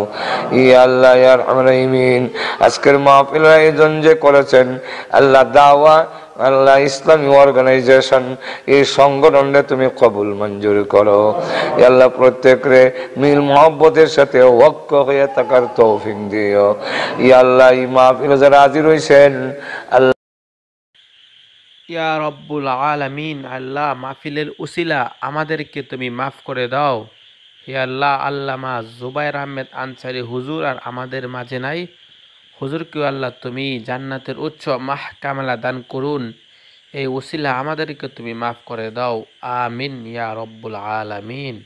ইয়া আল্লাহ ইয়া আরহামার রাহিমিন আজকের মাহফিল আয়োজন যে করেছেন আল্লাহ দাওয়া আল্লাহ ইসলামী অর্গানাইজেশন এই সংগঠনটা তুমি কবুল মঞ্জুর করো। আল্লাহ প্রত্যেকরে মিল মহব্বতের সাথে ঐক্য হয়ে থাকার তৌফিক দিও। ইয়া আল্লাহ এই মাহফিলে যারা হাজির হয়েছেন আল্লাহ ইয়া রব্বুল আলামিন, আল্লাহ মাহফিলের উসিলা আমাদেরকে তুমি মাফ করে দাও। হে আল্লাহ, আল্লামা জুবাইর আহমেদ আনসারী হুজুর আর আমাদের মাঝে নাই। হুজুরকে আল্লাহ তুমি জান্নাতের উচ্চ মাহকামালা দান করুন। এই উসিলা আমাদেরকে তুমি মাফ করে দাও। আমিন ইয়া রব্বুল আলামিন।